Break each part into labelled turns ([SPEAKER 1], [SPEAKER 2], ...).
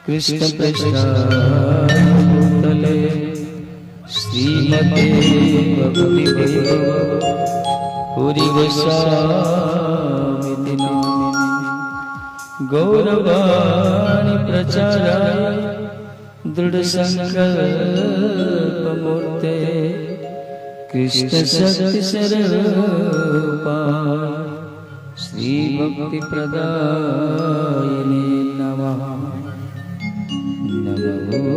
[SPEAKER 1] कृष्ण पृष्ठाले श्रीमते भक्ति पुरी गोस्वामी गौरवाणी प्रचाराय दृढ़ संकल्प मूर्ते कृष्ण शक्ति स्वरूपाय श्री भक्ति प्रदायिने नमः। नमो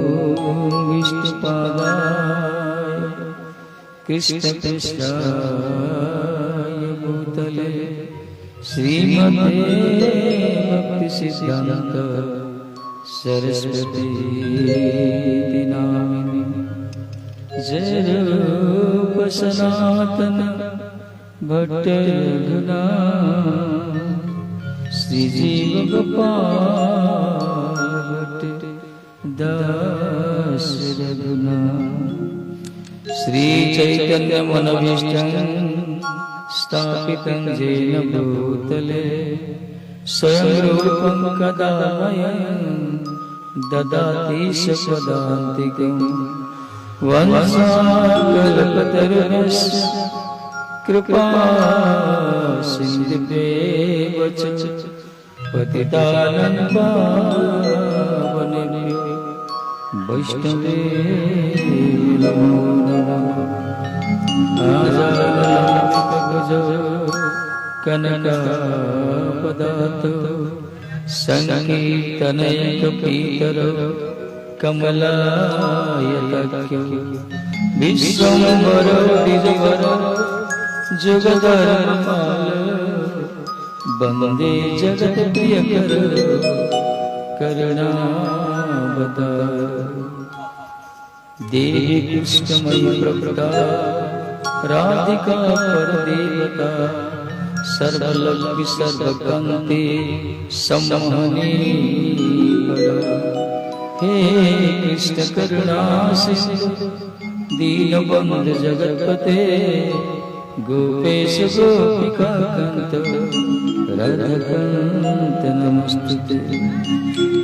[SPEAKER 1] विष्णुपादाय कृष्ण पृष्ठाय भूतले श्रीमते भक्ति सिद्धांत सरस्वती नामिने जय रूप सनातन भट्ट रघुना श्री जीव गोपाल दास रघुना श्री चैतन्य मनोभीष्टं स्थापितं येन भूतले स्वयं रूपं कदा मह्यं ददाति स्वपदान्तिकं वंशाकल्पतरुश्च कृपा सिन्धुभ्येव च पतितानं पावनेभ्यो वैष्णवेभ्यो नमो नमः। आजानुलम्बितभुजो कनकावदातो संकीर्तनैकपीतरो कमलायताख्यो विश्वम्भरो द्विजवरो जुगधर्मपालो वन्दे जगत्प्रियकरो करुणावतारो। देवी कृष्णमयी प्रभुता राधिका परदेवता सर्वलोकि सर्वकान्ते सम्मोहनी वरा। हे कृष्ण करुणा सिंधु दीनबन्धु जगत्पते गोपेश गोपिकाकान्त राधाकान्त नमस्तुते।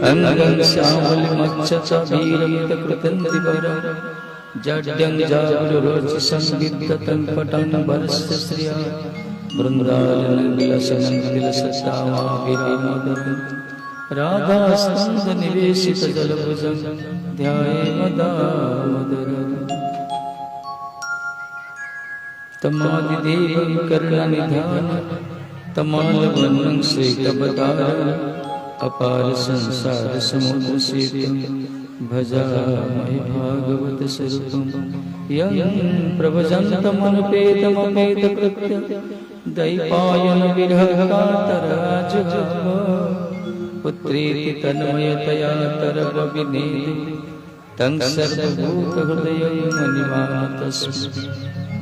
[SPEAKER 1] अंगं श्यामलमच्युतवीरमितकृतन्दिवरं जाड्यं जागरुरोचसं विद्यतं पटं वरस्य श्रिया वृन्दावनं विलसतामाभिरामोदरं राधास्तन्दनिवेशितजलभुजं ध्यायेम दामोदरम्। तमादिदेवं करुणानिधानं तमालवनं श्वेतवतारम् अपार संसार समुद्र सेतुं भजामहे भागवत स्वरूपं यं प्रभजन्तमनुपेतमपेतकृत्यं दैपायन विरहकातराजुहाव पुत्रेति तन्मयतया तरवविनेदु तं सर्वभूतहृदयं मनिमानतस्मै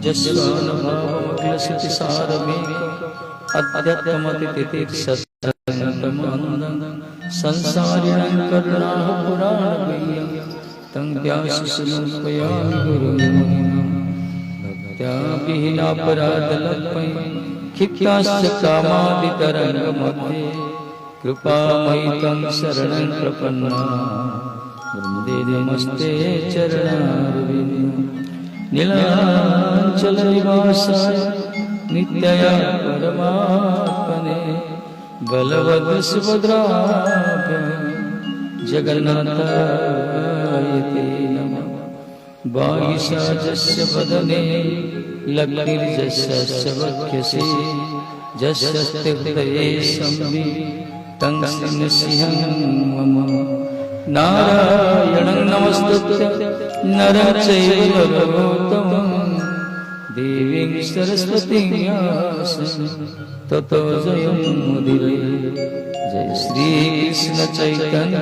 [SPEAKER 1] जस्वानुभावमखिलशक्ति सारमेकम् अध्यात्मतितितिर्सत्सङ्गमन्दं संसारिणं करुणाः पुराणगुह्यं तं व्याससुनुपयामि गुरुं भक्त्या विहीनापराधलक्ष्मै क्षिप्ताश्च कामादितरङ्गमध्ये कृपामयि तं शरणं प्रपन्ना वन्दे नमस्ते चरणारविन्दं। नीलाचलनिवासाय नित्याय परमात्मने बलवद् सुभद्राभ्यां जगन्नाथाय ते नमः। वागीशाजस्य वदने लक्ष्मीर्यस्य वक्षसि यस्य हृदये संवित् तं नृसिंहं मम। नारायणं नमस्कृत्य नरं चैव नरोत्तमं देवीं सरस्वतीं व्यासं ततो जयमुदीरये। जय श्री कृष्ण चैतन्य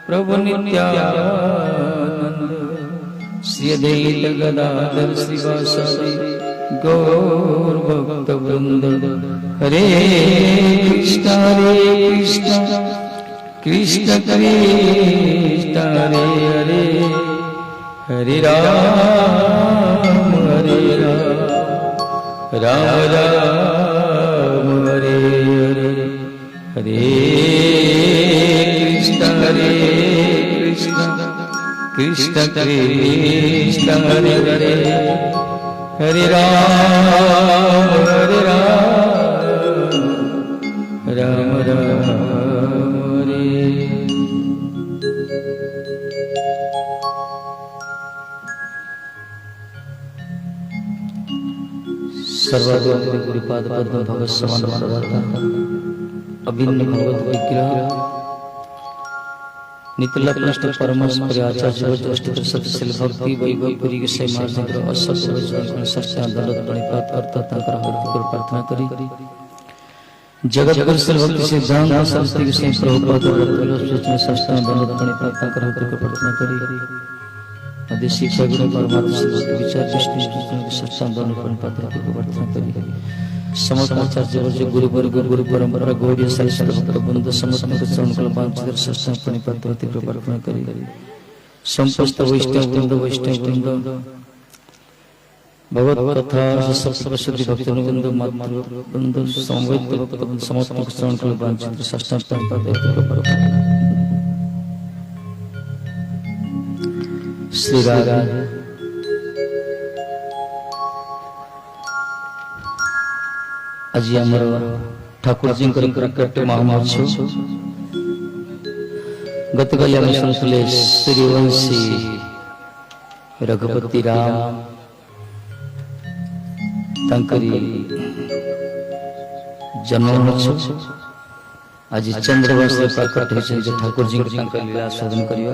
[SPEAKER 1] प्रभु नित्यानंद श्री अद्वैत गदाधर श्रीवासादि गौर भक्त वृंद। हरे कृष्ण कृष्ण कृष्ण हरे हरे, हरे राम राम राम हरे हरे, हरे कृष्ण कृष्ण कृष्ण हरे हरे, हरे राम राम राम हरे। सर्वद्वार गुरुपाद पद्म भगत समान प्रदाता अभिन्न भगवत विग्रह नितला प्लष्ट परमस्पर आचार्य अष्टोत्तर सतशिल भक्ति वैभव पुरी के सही मार्ग असत वचन सत्य दलत प्रणिपात अर्थ तंकर हरि को प्रार्थना करी। जगत गुरु सर्वभक्ति सिद्धांत सरस्वती के सही प्रभुपाद वचन सत्य दलत प्रणिपात तंकर हरि को प्रार्थना करी। आदेशी गुरु परमात्मा से विचार विष्णु के सत्य दलत प्रणिपात को प्रार्थना करी। समस्त आचार्य वर्ग गुरु वर्ग गुरु परंपरा गौरी सरस्वती भक्त वृंद समस्त चरण कल वांछित सत्संग प्रणिपात होती प्रार्थना करी। समस्त वैष्णव वृंद भगवत कथा सप्तशती भक्त वृंद मातृ वृंद समवेत भक्त वृंद समस्त चरण कल वांछित सत्संग प्रणिपात होती प्रार्थना करी। श्री राग आज आमर ठाकुर जी प्रकट महामहोत्सव गतकाली आम शुणुले सूर्यवंशी रघुपति राम तांकरी जन्मोत्सव आज चंद्रवंश प्रकट होइछे ठाकुर जी लीला साधन करिया।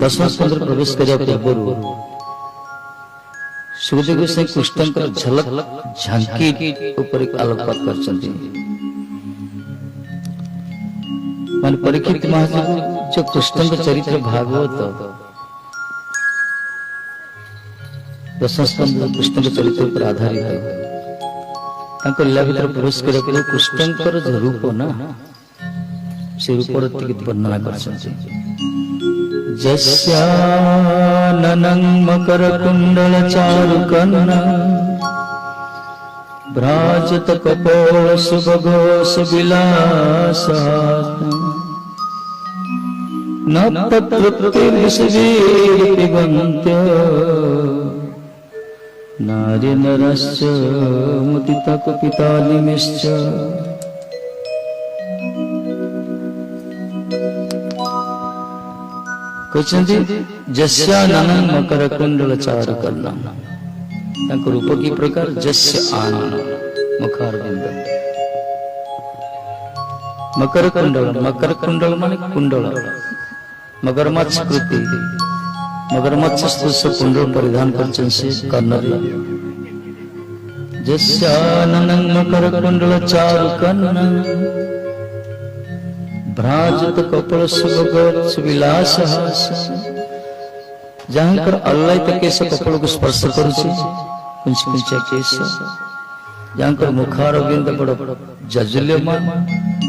[SPEAKER 1] दशम स्कंद प्रवेश करिया पूर्व सुखदेव गोस्वामी कृष्णकर झलक झांकी ऊपर एक आलोकपात करछन्ति। मान परीक्षित महाराज जो कृष्ण चरित्र भागवत दशम स्कंद कृष्ण चरित्र पर आधारित है। तांको लीला भीतर प्रवेश करिया कृष्णकर जो रूप ना से रूपर वर्णना करछन्ति। जस्याननं मकरकुण्डल चारुकर्णा भ्राजत कपोल सुभगोष विलासात्मा न तत्तृप्तिर्विषवीर पिबन्त्य नारी नरश्च मुदिता कुपितालिमिश्च। कहते जस्याननं मकरकुण्डल चारुकर्णा रूप की प्रकार जस्य आनन मुखारविंद मकर कुंडल माने कुंडल मगरमच्छ कृति मगरमच्छ सदृश कुंडल परिधान करछन से कर्ण रे। जस्याननं मकरकुण्डल चारुकर्णा भ्राजत कपल सुभगोष विलासहास जहाँकर अल्लायत केश कपल को स्पर्श करुछि कुंच कुंचा केश जहाँकर मुखारविंद बड़ जजुल्यमान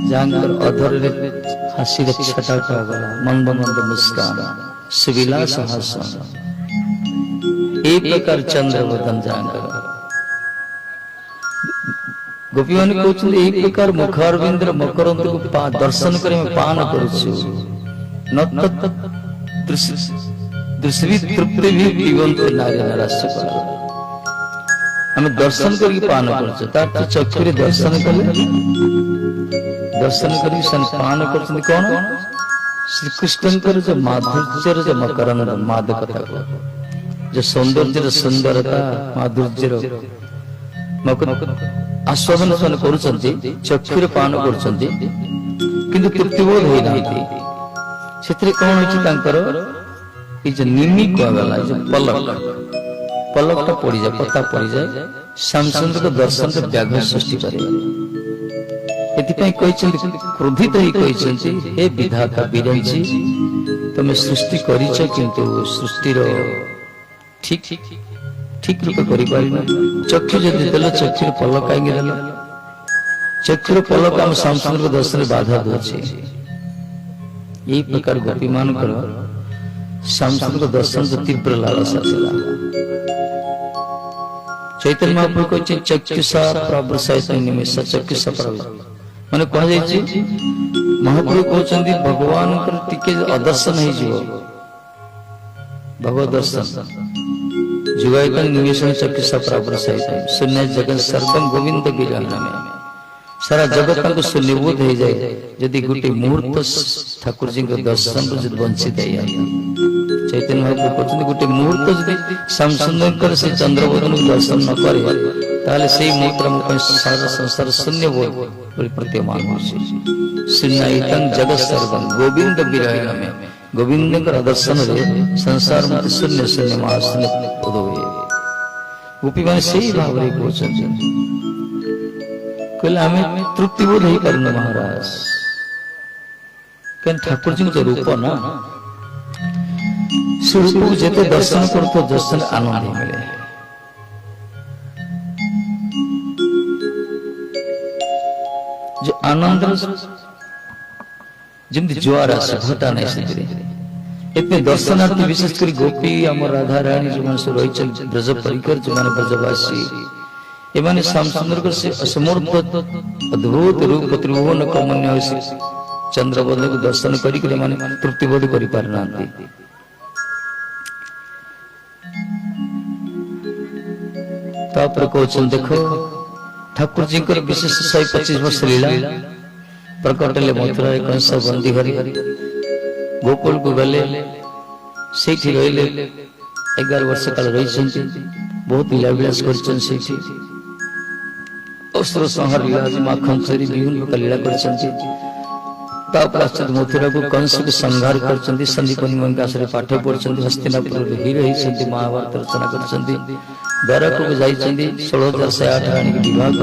[SPEAKER 1] जहाँकर अधर रे हासी रे छटा गला मंद मंद मुस्कान सुविलासहास एक प्रकार चंद्रवदन जहाँकर गोपी मान कहते एक प्रकार मुखारविंद मकरंद को दर्शन कर पान करुछु न दृश्य तृप्ति भी पीवंत नारी नराश्य हमें दर्शन करके पान करुछु तार चक्षुरे दर्शन कले दर्शन करके सन पान करुछन कौन श्री कृष्णकर जो माधुर्य जो मकरंद मादकता जो सौंदर्य सुंदरता माधुर्य आस्वादन सन करुछन्ति चक्षुरे पान करुछन्ति किंतु तृप्तिबोध होई नाहिति। सेतरे कोन होछि तांकर ये जो निमी कहला जो पलक पलकटा पड़ जाए पता पड़ जाए श्यामचंद्र को दर्शन से व्याघ्र सृष्टि करे क्रोधित ही हे विधाता विरंची तुम सृष्टि करिछ किंतु सृष्टि ठीक ठीक रूप करि पारिना चक्षु जदि देल चक्षुर पलक काहेकि देल चक्षुर पलक हम श्यामचंद्र को दर्शन बाधा दोछे यही प्रकार गोपी मान श्यामचंद्र को दर्शन से तीव्र लालसा थिला चैतन्य महाप्रभु कहते चक्षुषा प्रवसायित निमेष चक्षुषा माने कह जाय महाप्रभु कहते भगवान टिके अदर्शन हो जीव भगवत दर्शन जुगायत निमेष चक्षुषा प्रवसायित शून्य जगत सर्वं गोविंद विरह में सारा जगत को शून्यबोध हो जाए यदि गोटे मुहूर्त ठाकुर जी के दर्शन को वंचित है चैतन्य महाप्रभु कहते गोटे मुहूर्त यदि श्यामचंद्र से चंद्रबोधन को दर्शन न करे ताले से मुहूर्त सारा संसार शून्य बोध प्रतीयमान हो शून्यतम जगत सर्वं गोविंद विरह में गोविंद का दर्शन रे संसार में शून्य शून्य महाशून्य बोध हुए गोपी मान से ही भाव रे कहते कहले हमें तृप्ति बोध ही करना महाराज कहीं ठाकुर जी जो रूप ना से रूप को जेते दर्शन कर तो दर्शन आनंद मिले जो आनंद जमती जुआर आसे घटा नहीं सकते इतने दर्शनार्थी विशेषकर गोपी आम राधा रानी जो मन से रही ब्रज परिकर जो मैंने ब्रजवासी एमाने श्यामचंद्र को से असमूर्त अद्भुत रूप त्रिभुवन कमन्य चंद्रबोध को दर्शन करी माने तृप्ति बोध करि पारना तापर कहते देखो ठाकुर जी को विशेष 125 वर्ष लीला प्रकट ले मथुरा कंस बंदी हरि गोकुल को गले से रहिले 11 वर्ष काल रही बहुत लीला विलास कर असुर संहार लीला माखन सरी विभिन्न प्रकार लीला कर मथुरा को कंस को संहार कर संदीपनी मंगासरे पाठ पढ़ी हस्तिनापुर हीर ही महाभारत रचना कर द्वारक को जाई 16,108 रानी के विवाह कर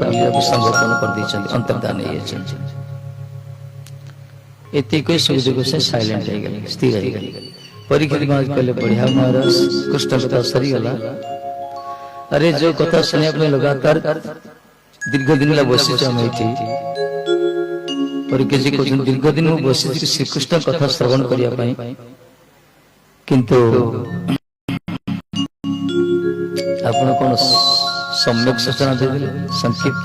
[SPEAKER 1] लीला को संगठन कर अंतर्धान एति कोई सुविधा से साइलेंट हो गए स्थिर हो गए परीक्षित महाराज कहले बढ़िया महाराज कृष्ण कथा सरी गला अरे जो कथा सुने अपने लगातार दीर्घ दिन ला बसी परीक्षा जी कहते दीर्घ दिन बसी श्री कृष्ण कथा श्रवण करिया पाई किंतु आपण कोन सम्यक सूचना दे दिले संक्षिप्त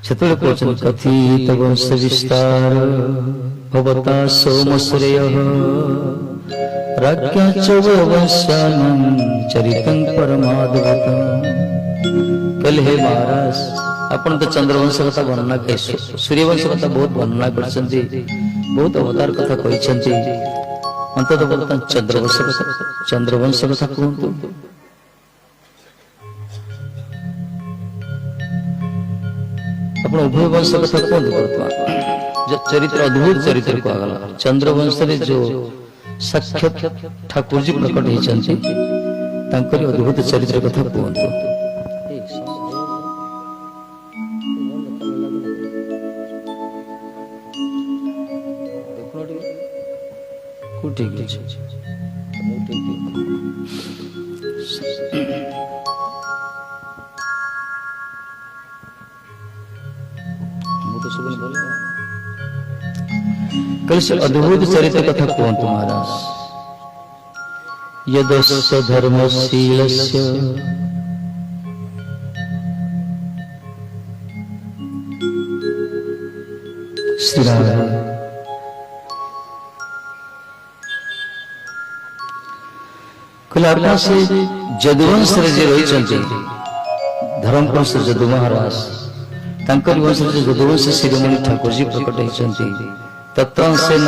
[SPEAKER 1] छतुल कोचन कथित वंश विस्तार भवता सोमश्रेयः राज्ञा च वंशानं चरितं परमाद्भुतं कल हे महाराज अपन तो चंद्रवंश कथा वर्णना कर सूर्यवंश कथा बहुत वर्णना करछन्ती बहुत अवतार कथा कहिछन्ती अंत तो बोलता चंद्रवंश कथा कहंतु अपन उभय वंश कथा कहंतु वर्तमान जो चरित्र अद्भुत चरित्र को आगला चंद्रवंश रे जो साक्षात ठाकुर जी प्रकट होइछन्ती तांकर अद्भुत चरित्र कथा कहंतु ठीक कल से अद्भुत चरित्र कथा कहंतु महाराज यदस्य धर्मशीलस्य श्रीराम कलारना से जदुवंश जे रही धर्मपुर से जदु महाराज तांकर वंश से जदुवंश शिरोमणि ठाकुर जी प्रकट होइछन्ती तत्व से न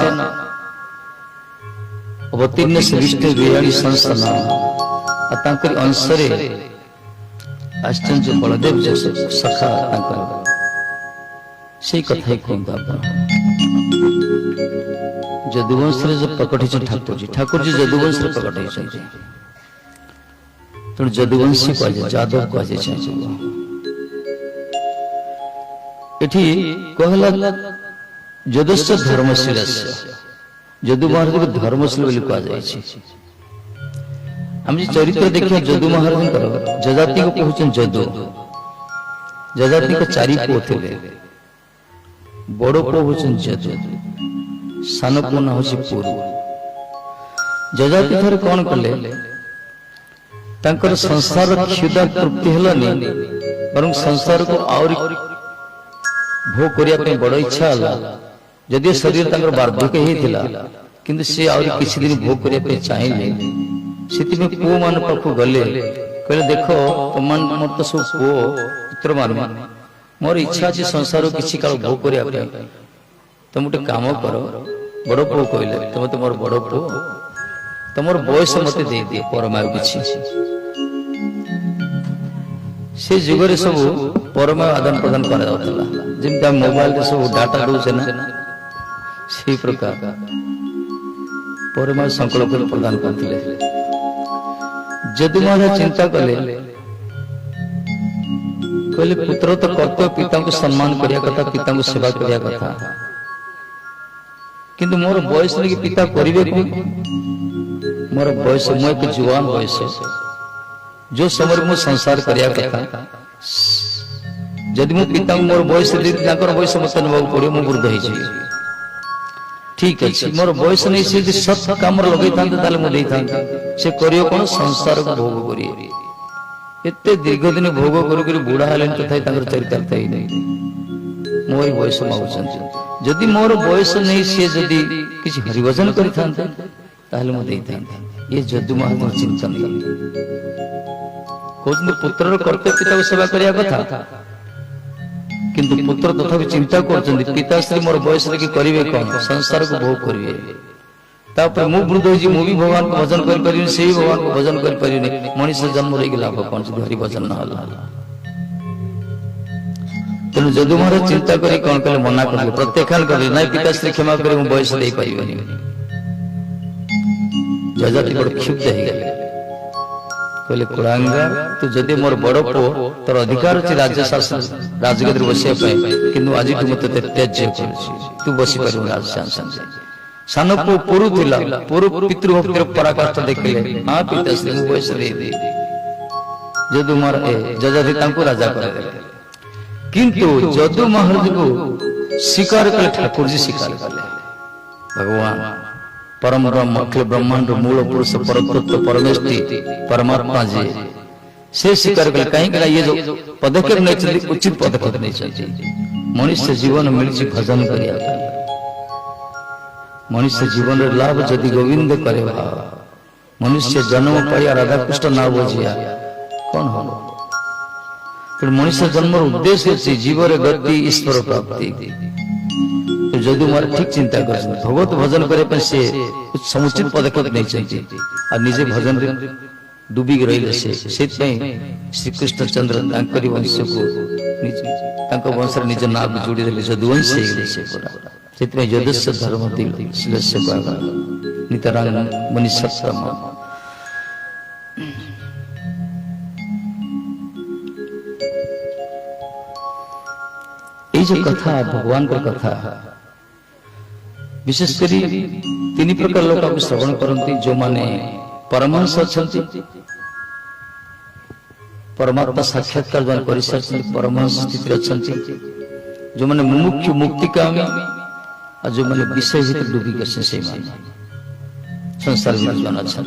[SPEAKER 1] अवतीर्ण से विष्णु विराणी संस्थान आ तांकर अंश रे आश्चर्य बलदेव जैसे सखा तांकर से कथा ही कहता जदुवंश जो प्रकट ठाकुर जी जदुवंश प्रकट होती तेणु जदुवंशी कह जादव कह कहला जदस्य धर्मशील जदु महाराज को धर्मशील कह चरित्र देखिए जदु महाराज जजाति को कहते जदु जजाति को चारि पुओ थे बड़ पुओ हूँ जदु सान पुओ ना हूँ पुरु जजाति थे कौन कले संसार क्षुदा तृप्ति है बर संसार को आउरी भोग करने बड़ इच्छा जदि शरीर बार्धक्य होता किंतु सी आउरी किसी दिन भोग करने चाहिए से पुओ मान पाख गले कहले देख तुम मोर तो सब पुओ पुत्र मान मोर इच्छा अच्छी संसार किसी काल भोग करने तुम गोटे कम कर बड़ पुओ कहले तुम तो मोर बड़ पुओ तुम बयस मत दे दिए परमायु किसी से जुगे सब परमायु आदान प्रदान कर मोबाइल सब डाटा दूचे ना से प्रकार परमायु संकल्प प्रदान करते जदु महाराज चिंता कले कहले पुत्र तो कर्तव्य पिता को सम्मान करिया कथा पिता को सेवा करिया कथा किंतु मोर बयस नहीं पिता करिवे कोन मोर बयस मो एक जुआन बयस जो समय मो संसार करिया कथा जदि मो पिता मोर बयस बयस मत नवा पड़े मो वृद्ध हो ठीक है मोर बयस नहीं से सत काम लगे से करियो कौन संसार को भोग करिए एते दीर्घ दिन भोग कर बुढ़ा हेले तथा चरितार्थ ही नहीं मोर बयस मागुं जदि मोर बयस नहीं सी जदि किसी हरिभजन करते ये जदु महाराज चिंतन कहते पुत्र कर्तव्य पिता को सेवा करिया कथा किंतु पुत्र तथा चिंता कर पिताश्री मोर बयस लेकिन करेंगे कौन संसार को भोग करेंगे मु वृद्ध हो भी भगवान को भजन कर भगवान को भजन कर मनुष्य जन्म रही लाभ कौन हरि भजन ना तेणु जदु महाराज चिंता करी कौन कले मना कर प्रत्याख्यान कर ना पिताश्री क्षमा कर बयस दे पारे जजाति बड़ क्षुब्ध हो गए कहले कुड़ांगा तू जदि मोर बड़ पुओ तोर अधिकार अच्छे राज्य शासन राजगद्दी बसिया किंतु आज तू मत त्याज्य तू बसी पार राजशासन सान पुओ पुरु पुरु पितृभक्तिर पराकाष्ठा देखिले हाँ पिताश्री बयस दे जदु महाराज जजाति राजा कर किंतु जदु महाराज को स्वीकार कले ठाकुर जी स्वीकार कले भगवान परम ब्रह्म अखिल ब्रह्मांड मूल पुरुष परतत्व परमेष्टि परमात्मा जी से स्वीकार कले कहीं ये जो पदक्षेप नहीं उचित पदक्षेप नहीं मनुष्य जीवन मिली भजन करिया मनुष्य जीवन लाभ जदि गोविंद करे मनुष्य जन्म पाया राधा कृष्ण ना बुझिया कौन हो मनुष्य जन्म उद्देश्य अच्छी जीवन गति ईश्वर प्राप्ति जदु महाराज ठीक चिंता कर भगवत भजन करे से समुचित पदक्षेप नहीं चाहिए और निजे भजन डूबी रही से श्री कृष्ण चंद्र वंश को वंश निज नाम जोड़ी जदुवंश से जदस्य धर्म नितरांग मुनि सत्तम जो कथा भगवान का कथा विशेषकर तीन प्रकार लोग श्रवण करती जो माने परमहंस अच्छा परमात्मा साक्षात्कार जो कर परमहंस स्थिति अच्छा जो मैंने मुमुक्षु मुक्तिकामी और जो मैंने विषय भीतर डूबी गए संसार में अच्छा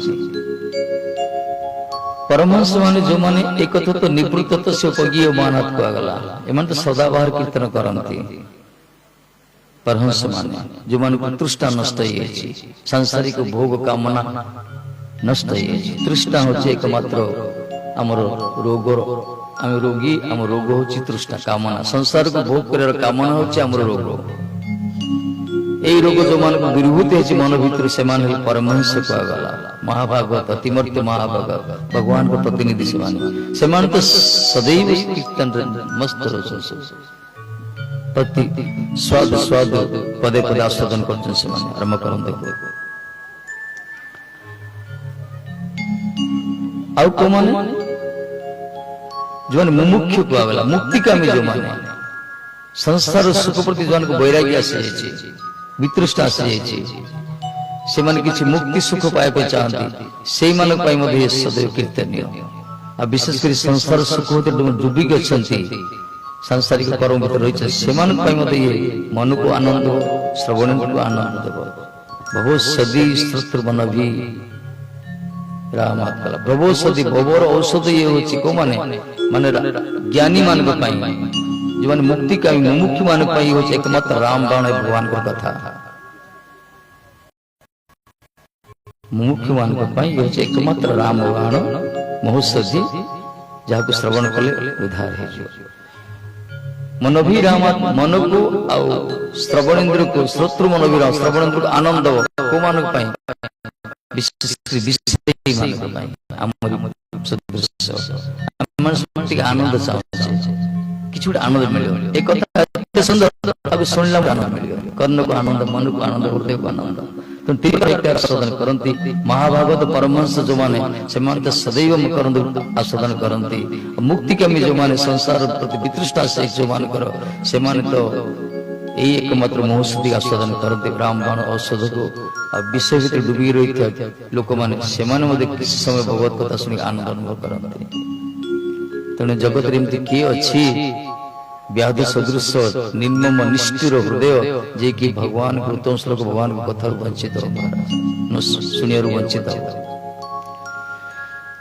[SPEAKER 1] परमहंस माने जो माने एक तो निवृत्त से उपगी मानत कहगला एमन तो सदाबहार कीर्तन करती परमहंस माने जो माने तृष्णा नष्ट हो सांसारिक भोग कामना नष्ट हो तृष्णा हो एकमात्र आमर रोग आम रोगी आम रोग हो तृष्णा कामना संसार को भोग कर कामना होमर रोग यही रोग जो मान दुर्भूत है मन भीतर से परमहंस कहगला महाभागवत अतिमर्त्य महाभागवत भगवान को प्रतिनिधि से तो सदैव कीर्तन मस्त प्रति स्वाद स्वाद पदे पदे आस्वादन करछन से माने आरंभ करन देखो आउ को माने जो मुमुक्षु को आवेला मुक्तिकामी जो माने संसार सुख प्रति जो को वैराग्य आसी जायछि वितृष्टा आसी जायछि से माने किछि मुक्ति सुख पाए को चाहती सेई मान पाई मध्ये सदैव कीर्तनीय आ विशेष कर संसार सुख होते डूबी गछंती सांसारिक कर्म भीतर रही से मान पाई मध्ये मन को आनंद श्रवण को आनंद देव बहु सदी स्त्रोत्र मन भी राम आत्मा प्रभु सदी बबर औषध ये होची को माने माने ज्ञानी मान को पाई जो माने मुक्ति का मुमुक्षु मान पाई होची एकमात्र राम बाण भगवान को कथा मुमुक्षु मान को पाई होची एकमात्र राम बाण महोषधि जहाँ को श्रवण कले उद्धार है जो मन भी राम मन को आउ श्रवणेन्द्र को श्रोत्र मन भी राम श्रवणेन्द्र को आनंद को मान को पाई आनंद किसी आनंद मिले एक सुंदर शुणला आनंद मिले कर्ण को आनंद मन को आनंद हृदय को आनंद तो आस्वादन करती महाभागवत परमहंस जो माने से सदैव आस्वादन करती मुक्तिकामी जो माने संसार प्रति वितृष्टा से जो मान कर से तो यही एकमात्र महोषधि आस्वादन करते राम बाण औषध को विषय भीतर डूबी रही था लोक मैंने किसी समय भगवत कथा शुणी आनंद अनुभव करते तेणु जगत एमती किए अच्छी व्याधि सदृश निर्मम निष्ठुर हृदय जे कि भगवान को उत्तम श्लोक भगवान को कथा वंचित शुणिया वंचित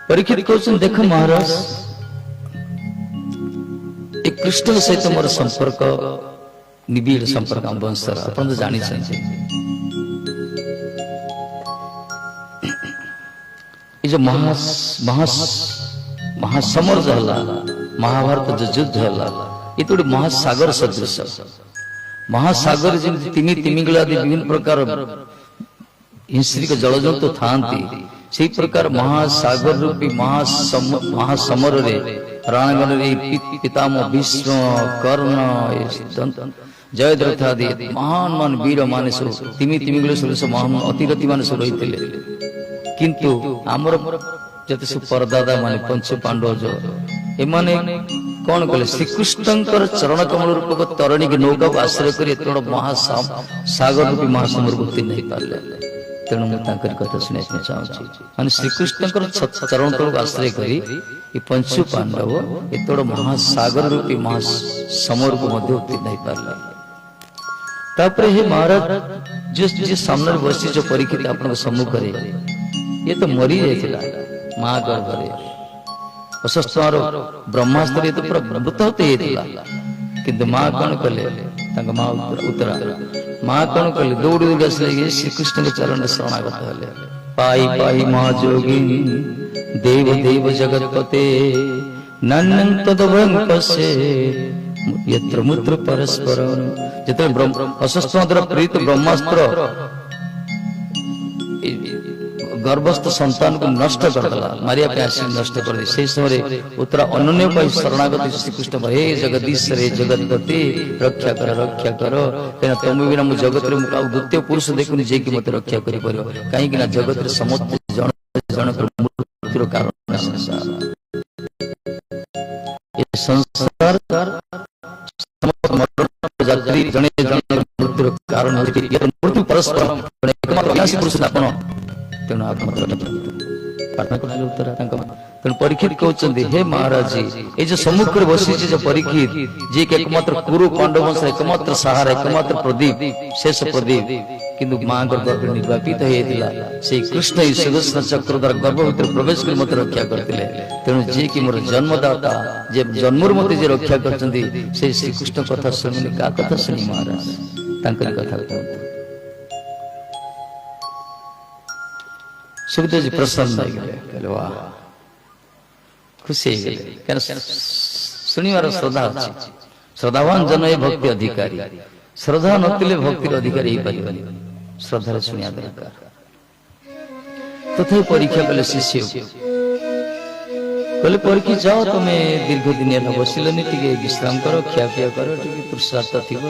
[SPEAKER 1] परीक्षित क्वेश्चन देख महाराज एक कृष्ण सहित मोर संपर्क निबिड़ संपर्क वंशर आप जानी जो महासमर जो महाभारत जो युद्ध है ये तो महासागर सदृश महासागर जमी तिमी तिमिंगला विभिन्न प्रकार हिंस्रिक जलजंतु था से प्रकार महासागर रूपी महासमर राणगण पितामह भीष्म कर्ण जयद्रथ आदि महान मान वीर मान सब तिमी तिमिंगल सब महान अतिरथी मान सब रही किंतु आमर जते सब परदादा माने पंच पांडव जो एमाने कौन कले श्रीकृष्ण चरण कमल रूपक तरणी के नौका को आश्रय कर एत सागर रूपी महासमुद्र को उत्तीर्ण नहीं पारे तेणु मुझे कथा शुणा चाहूँ माने श्रीकृष्ण चरण तल को आश्रय करी पंच पांडव एत महासागर रूपी महासमुद्र को उत्तीर्ण नहीं पारे तापर हे महाराज जो सामने बसी जो परीक्षित आप सम्मुख ये तो मरी जाइला माँ गर्भरे अशस्त्र ब्रह्मास्त्र ये तो पूरा मृत होते किंतु माँ कौन कले माँ उत्तरा माँ कौन कले दौड़ दौड़ आसले श्रीकृष्ण के चरण शरणागत हेले पाई पाई माँ जोगी देव देव जगतपते नन्नं तदवंकसे यत्र मुत्र परस्पर जितने अशस्त्र प्रीत ब्रह्मास्त्र गर्भस्थ संतान को नष्ट कर दला मारिया पे आसी नष्ट कर दे से समय उत्तरा अनन्य पाई शरणागत श्रीकृष्ण हे जगदीश रे जगतपति रक्षा करो केना तुम बिना मु जगत रे मुका द्वितीय पुरुष देखुनी जे कि मते रक्षा करि परियो काहे कि ना जगत रे समस्त जन जन मृत्युर कारण संसार ये संसार समस्त मरण जाति जने जन मृत्युर कारण होती ये मृत्यु परस्पर एकमात्र विनाशी पुरुष आपण तेणु आप प्रार्थना कर उत्तर तेणु परीक्षित कहते हे महाराज जी ये जो सम्मुख बसी जो परीक्षित जी एकमात्र कुरु पांडव वंश एकमात्र सहारा एकमात्र प्रदीप शेष प्रदीप किंतु माँ गर्भ निर्वापित होता से कृष्ण ही सुदर्शन चक्र द्वारा गर्भ भीतर प्रवेश कर मत रक्षा करते तेणु जी कि मोर जन्मदाता जे जन्मर मत जे रक्षा करते श्रीकृष्ण कथा शुणी क्या कथा शुणी महाराज कथा कहते सुखदेव जी प्रसन्न गए वाह खुशी शुणवार श्रद्धा अच्छी श्रद्धावान जन ये भक्ति अधिकारी श्रद्धा नथिले भक्तिर अधिकारी श्रद्धा शुणिया दरकार तथा परीक्षा कले शिष्य कहले परीक्षित जाओ तुम्हें दीर्घ दिन है बसिलनि टिके विश्राम करो खिया पिया करो टिके तृष्णार्थ थिबो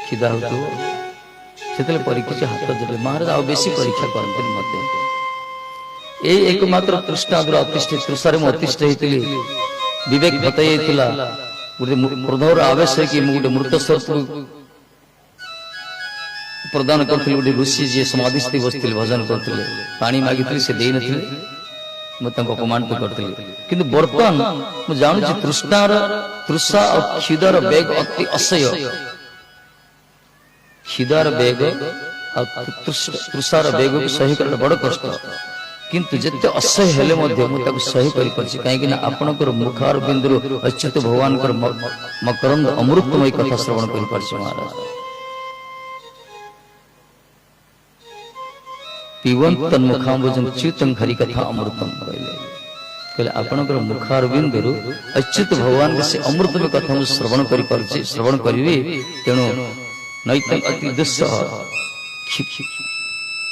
[SPEAKER 1] खिदा होतो सेतले परीक्षित हाथ जोड़े महाराज आ बेसी परीक्षा करते मते ए एकमात्र तृष्णा दुर अतिष्ठ तृषारे म अतिष्ठ हेतिली विवेक बताई थिला गुटे प्रधौर आवेश है कि मुटे मृत सर्प प्रदान करथिले गुटे ऋषि जे समाधिस्थ बसथिले भजन करथिले पानी मागिथिले से देई नथिले म तंको अपमान तो करथिले किंतु वर्तमान मु जानु छी तृष्णार तृषा और क्षुधार वेग अति असह्य क्षुधार वेग और तृषार वेग को सही करना बड़ कष्ट किंतु जते असह्य हेले मध्य मु ताको सही करि परछि काहे कि ना आपनकर मुखार बिंदु अच्युत भगवान कर मकरंद अमृतमय कथा श्रवण करि परछि महाराज पीवंत तन्मुखाम्बुजं च्युतं हरि कथा अमृतम कहले आपनकर मुखार बिंदु अच्युत भगवान के से अमृतमय कथा मु श्रवण करि परछि श्रवण करिवे तेणु नैतं अति दुस्सह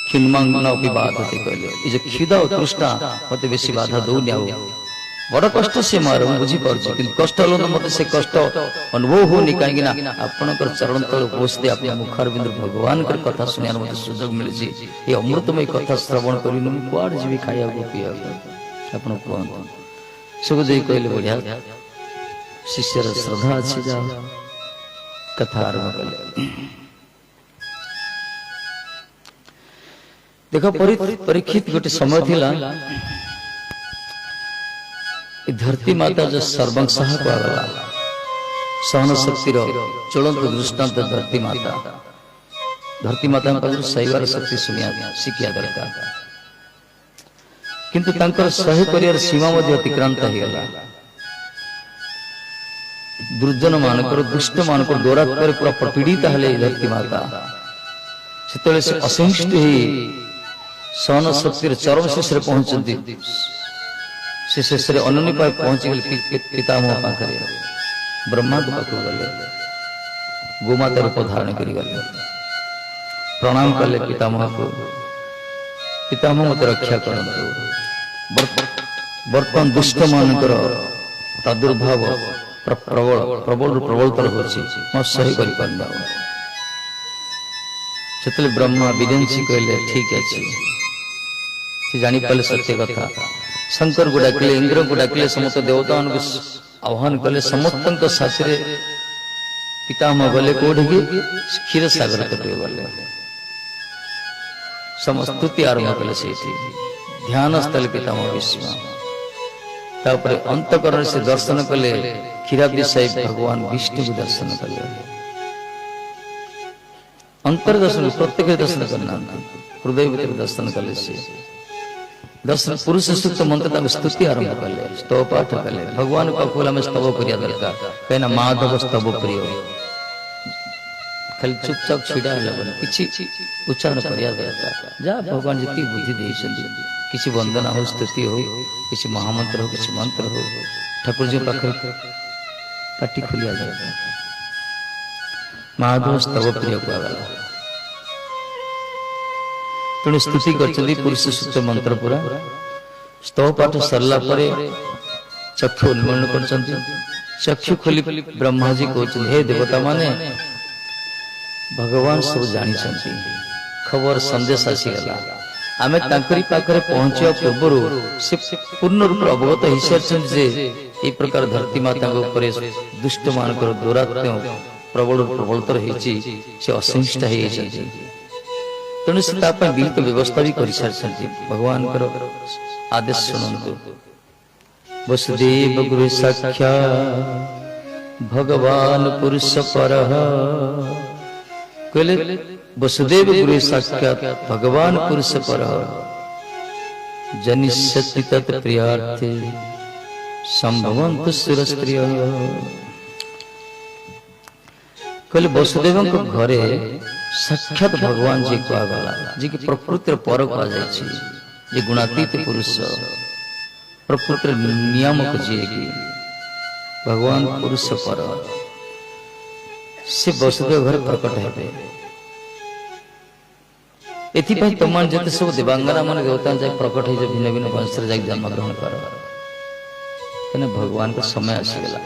[SPEAKER 1] खिन्मांगनापि बाधते कहले ए जे क्षुधा और तृष्णा मते बेसी बाधा दौनी आउ बड़ कष्ट से मार बुझी पारछि कि कष्ट हलो मते से कष्ट अनुभव होनी काहे ना आपनकर चरण तल बसते अपने मुखार बिंदु भगवान कर कथा सुनियार मते सुयोग मिलछि ए अमृतमय कथा श्रवण करिनु कुआड जीवी खाया को पिया आपन कोन सुखदेव कहले बढ़िया शिष्यर श्रद्धा अछि जा कथा आरंभ कले देखो परीक्षित गोटे समय थिला धरती माता जो सर्वंसहा को आगला सहन शक्ति चलंत दृष्टांत धरती माता सहीवार शक्ति सुनिया शिखिया दरकार किंतु तांकर सही करियर सीमा मध्य अतिक्रांत हो गला दुर्जन मानकर दुष्ट मानकर दौरात्म पूरा पीड़ित हेले धरती माता से असहिष्णु ही सहन शक्ति चरम शेष पहुंचती से शेष अनन्य पाए पहुंची गले पितामह पाखरे ब्रह्मा के पाख गले गोमाता रूप धारण कर गले प्रणाम कले पितामह को पितामह मत रक्षा करंतु वर्तमान दुष्ट मानकर प्रादुर्भाव प्रबल प्रबल प्रबलतर होछि म सही करि पारना सेतले ब्रह्मा विदेंसी कहले ठीक अछि से जानी पाले सत्य कथा शंकर को डाकिले इंद्र को डाकिले समस्त देवता को आह्वान कले समस्त साथी पितामह गले कोठी क्षीर सागर तटे गले समस्तुति आरंभ कले से ध्यान स्थल पितामह विश्व तापर अंतकरण से दर्शन कले क्षीराब्दी साहिब भगवान विष्णु को दर्शन कले अंतर्दर्शन प्रत्यक्ष दर्शन करना हृदय भीतर दर्शन कले से दर्शन पुरुष सूक्त मंत्र तक स्तुति आरंभ कले स्तव पाठ कले भगवान पाखुल में स्तव करिया दरकार कहना माधव स्तव प्रिय खाली चुपचाप छिड़ा लगन किछि उच्चारण करिया दरकार जा भगवान जति बुद्धि देइछन्ति किछि वंदना हो स्तुति हो किछि महामंत्र हो किछि मंत्र हो ठाकुर जी पाखरे पाटी खुलिया जाय माधव स्तव प्रिय को आगला तेणु स्तुति करछन्ति पुरुष सूक्त मंत्र पूरा स्तव पाठ सरला परे चक्षु उन्मोलन करछन्ति चक्षु खोली ब्रह्मा जी कहछन्ति हे देवता माने भगवान सब जानि छन्ति खबर संदेश आसी गला आमे तांकरी पाखरे पहुंचिया पूर्व से पूर्ण रूप अवगत हो सारछन्ति जे ए प्रकार धरती माता के ऊपर दुष्ट मानकर दुरात्म प्रबल प्रबलतर हेछि से असहिष्ठ हेछि तेणु से विहित व्यवस्था भी कर भगवान कर आदेश शुणु वसुदेव गुरु साक्षा भगवान पुरुष पर कहले वसुदेव गुरु साक्षात भगवान पुरुष पर जनिष्यति तत् प्रियार्थे संभवन्तु सुरस्त्रिय कहले वसुदेव घरे साक्षात भगवान जी को आगला जी की प्रकृति पर कह जे गुणातीत पुरुष प्रकृति नियामक जी की भगवान पुरुष पर से वसुदेव घर प्रकट हेबे एथिपाई तमान जते सब देवांगना मन देवता जाय प्रकट हे भिन्न भिन्न वंश जाय जन्म ग्रहण कर कहने भगवान का समय आसीगला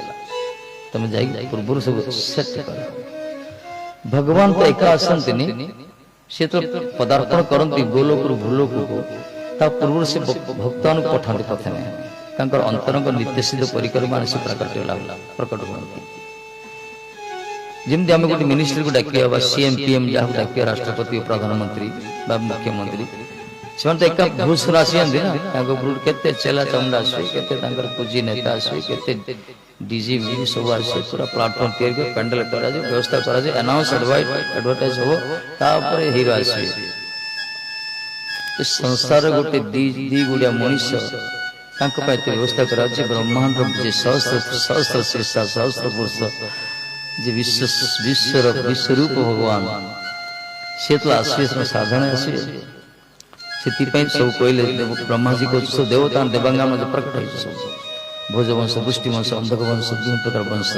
[SPEAKER 1] तुम जाई पूर्व सब सेट कर भगवान तो एका आसंतिनी से तो पदार्पण करती गोलोक भूलोक ता पूर्व से भक्तान पठाते प्रथमे तांकर अंतरंग नित्य सिद्ध परिक्रमा से प्रकट होती जमी आम गोटे मिनिस्ट्री को डाकिया सीएम पीएम जहाँ डाकिया राष्ट्रपति प्रधानमंत्री मुख्यमंत्री से तो एका भूष आसी के चेला चमड़ा आसवे के पूजी नेता आसवे के डीजी सब आसे पूरा प्लाटफॉर्म तैयारी पेंडल कर व्यवस्था कर अनाउंस एडवर्टाइज हम हीरो आसवे संसार गोटे दी गुड़िया मनीष व्यवस्था कर ब्रह्मांड सहस्र सहस्र शीर्षा सहस्र पुरुष जे विश्वरूप भगवान सी तो आसवे साधारण आसवे से सब कहले ब्रह्मा जी को सब देवता देवांगा में प्रकट हो भोजवंश पुष्टिवंश अंधक वंश विभिन्न प्रकार वंश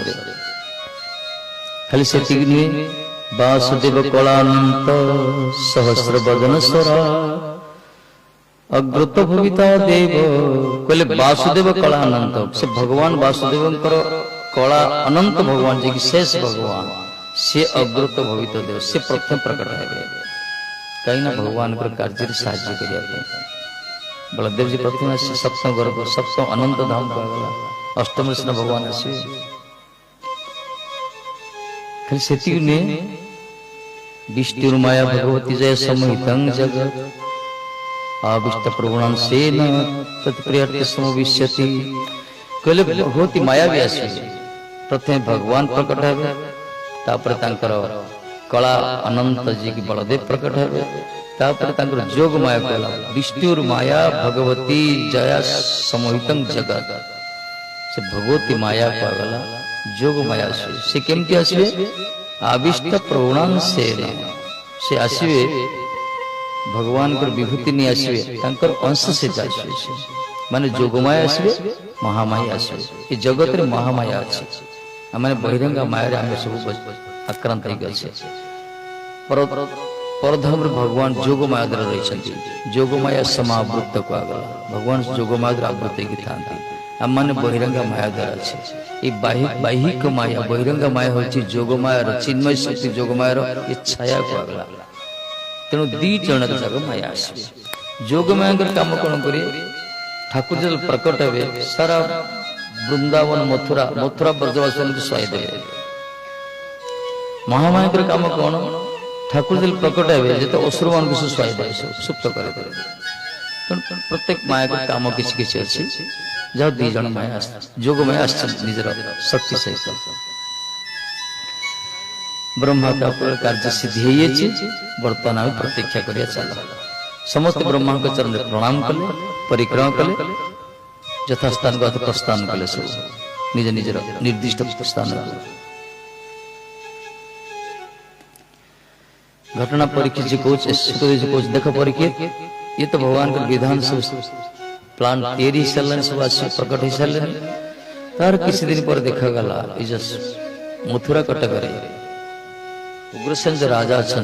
[SPEAKER 1] खाली से वासुदेव कलानंत सहस्र वदन स्वरा अग्रत भविता देव कहले वासुदेव कलानंत से भगवान वासुदेव कला अनंत भगवान जी की शेष भगवान से अग्रत भविता देव से प्रथम प्रकट है कहीं भगवान कार्य साहाଯ୍य करने बलदेव जी प्रथम आस सप्तम गर्भ सप्तम अनंत धाम कहला अष्टम सिंह भगवान आसवे खाली से विष्णुर्माया भगवती जय समहितं जगत आविष्ट प्रगुणान सेन तत्प्रियर्थ समविष्यति कहले भगवती माया भी आसवे प्रथम भगवान प्रकट है तापर कला अनंत जी की बलदेव प्रकट है तापर जोग माया कहला विष्णुर माया भगवती जया समहितं जगत से भगवती माया कहला जोग माया से केमती आसवे आविष्ट प्रगुणान से आसवे भगवान को विभूति नहीं आसवे तांकर अंश से आसवे माने जोगमाया आसवे महामाया आसवे ये जगत रे महामाया अछि आमे बहिरंगा माया रे आमे सब आक्रांत हो गए परधम भगवान जोगमाया द्वारा रही जोगमाया समावृत को आगला भगवान जोगमाया द्वारा आवृत की था आम मैंने बहिरंगा माया द्वारा अच्छे बाहिक माया बहिरंगा माया हूँ जोगमाया चिन्मय शक्ति जोगमाया ये छाया को आगला तेणु दी जन जग माया आसवे जोगमाया काम कौन करे ठाकुर जल प्रकट हे सारा वृंदावन मथुरा मथुरा ब्रजवासी को सुई देवे महामाया काम कौन ठाकुर जल प्रकट हे जो असुर मान को सुई दे सुप्त कर प्रत्येक माया का काम किसी किसी अच्छी जहाँ दी जन माया जोग माया निजर शक्ति सहित ब्रह्मा का कार्य सिद्धि बर्तमान आम प्रतीक्षा करिया चल समस्त ब्रह्मा के चरण प्रणाम कले परिक्रमा कले यथास्थान को प्रस्थान कले सब निज निजर निर्दिष्ट स्थान घटना परीक्षित जी कोच देख परीक्षित ये तो भगवान का विधान सब प्लान तैयारी सारे सब प्रकट हो सारे तार किसी दिन पर देखा गला मथुरा कटक उग्रसेन जो राजा अच्छा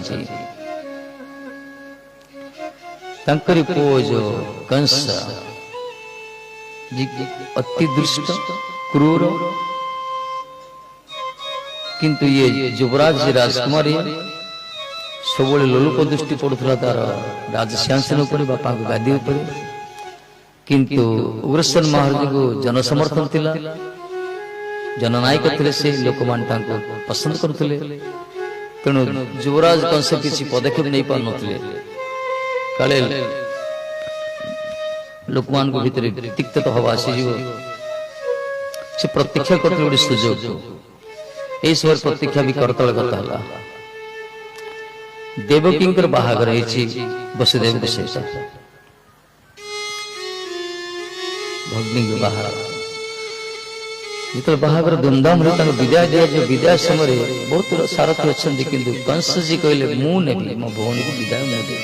[SPEAKER 1] पो जो कंस अति दुष्ट क्रूर किंतु ये युवराज जी राजकुमारी सब लोलुप दृष्टि पड़ूला तार राज सिंहासन बापा को गादी किंतु उग्रसेन महाराज को जनसमर्थन थिला जननायक थे से लोक मान पसंद करते तेणु युवराज कंस किसी पदक्षेप नहीं पार नथिले काले लोक मान को भीतर तिक्त तो हवा आसीज से प्रतीक्षा करते गोटे सुजोग यही समय प्रतीक्षा भी करतल कथा देवकी बाहागर वसुदेव के सहित भग्नी बाहर जो बाहागर धूमधाम विदाय दिया विदाय समय बहुत सारथी अच्छा किंतु कंस जी कहले मु नेबी मो भौणी को विदाय मुझे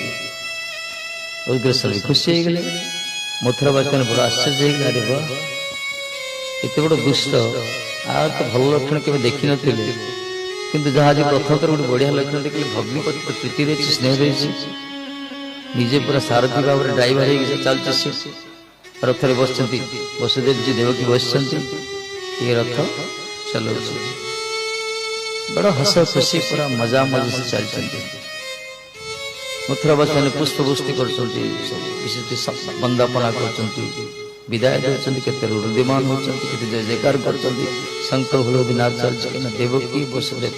[SPEAKER 1] उग्रसेन खुशी हो गले मथुरा बासी बड़ा आश्चर्य अरे वाह एत बड़ दुष्ट आ तो भल लक्षण के देखी नी किंतु जहाँ आज प्रथम थर गोटे बढ़िया लक्षण देखिए भग्नी प्रति प्रीति रही स्नेह रही निजे पूरा सारथी भाव में ड्राइवर चलती रथ रे बसचंती वसुदेव जी देवकी बसचंती ये रथ चलो बड़ा हस खुशी पूरा मजा मजा से चलती मथुरावासी मैंने पुष्पवृष्टि कर बंदापना कर विदाय देते केते हृदयमान होती जय जयकार कर शंख हुलदी नाच चलती देवकी वसुदेव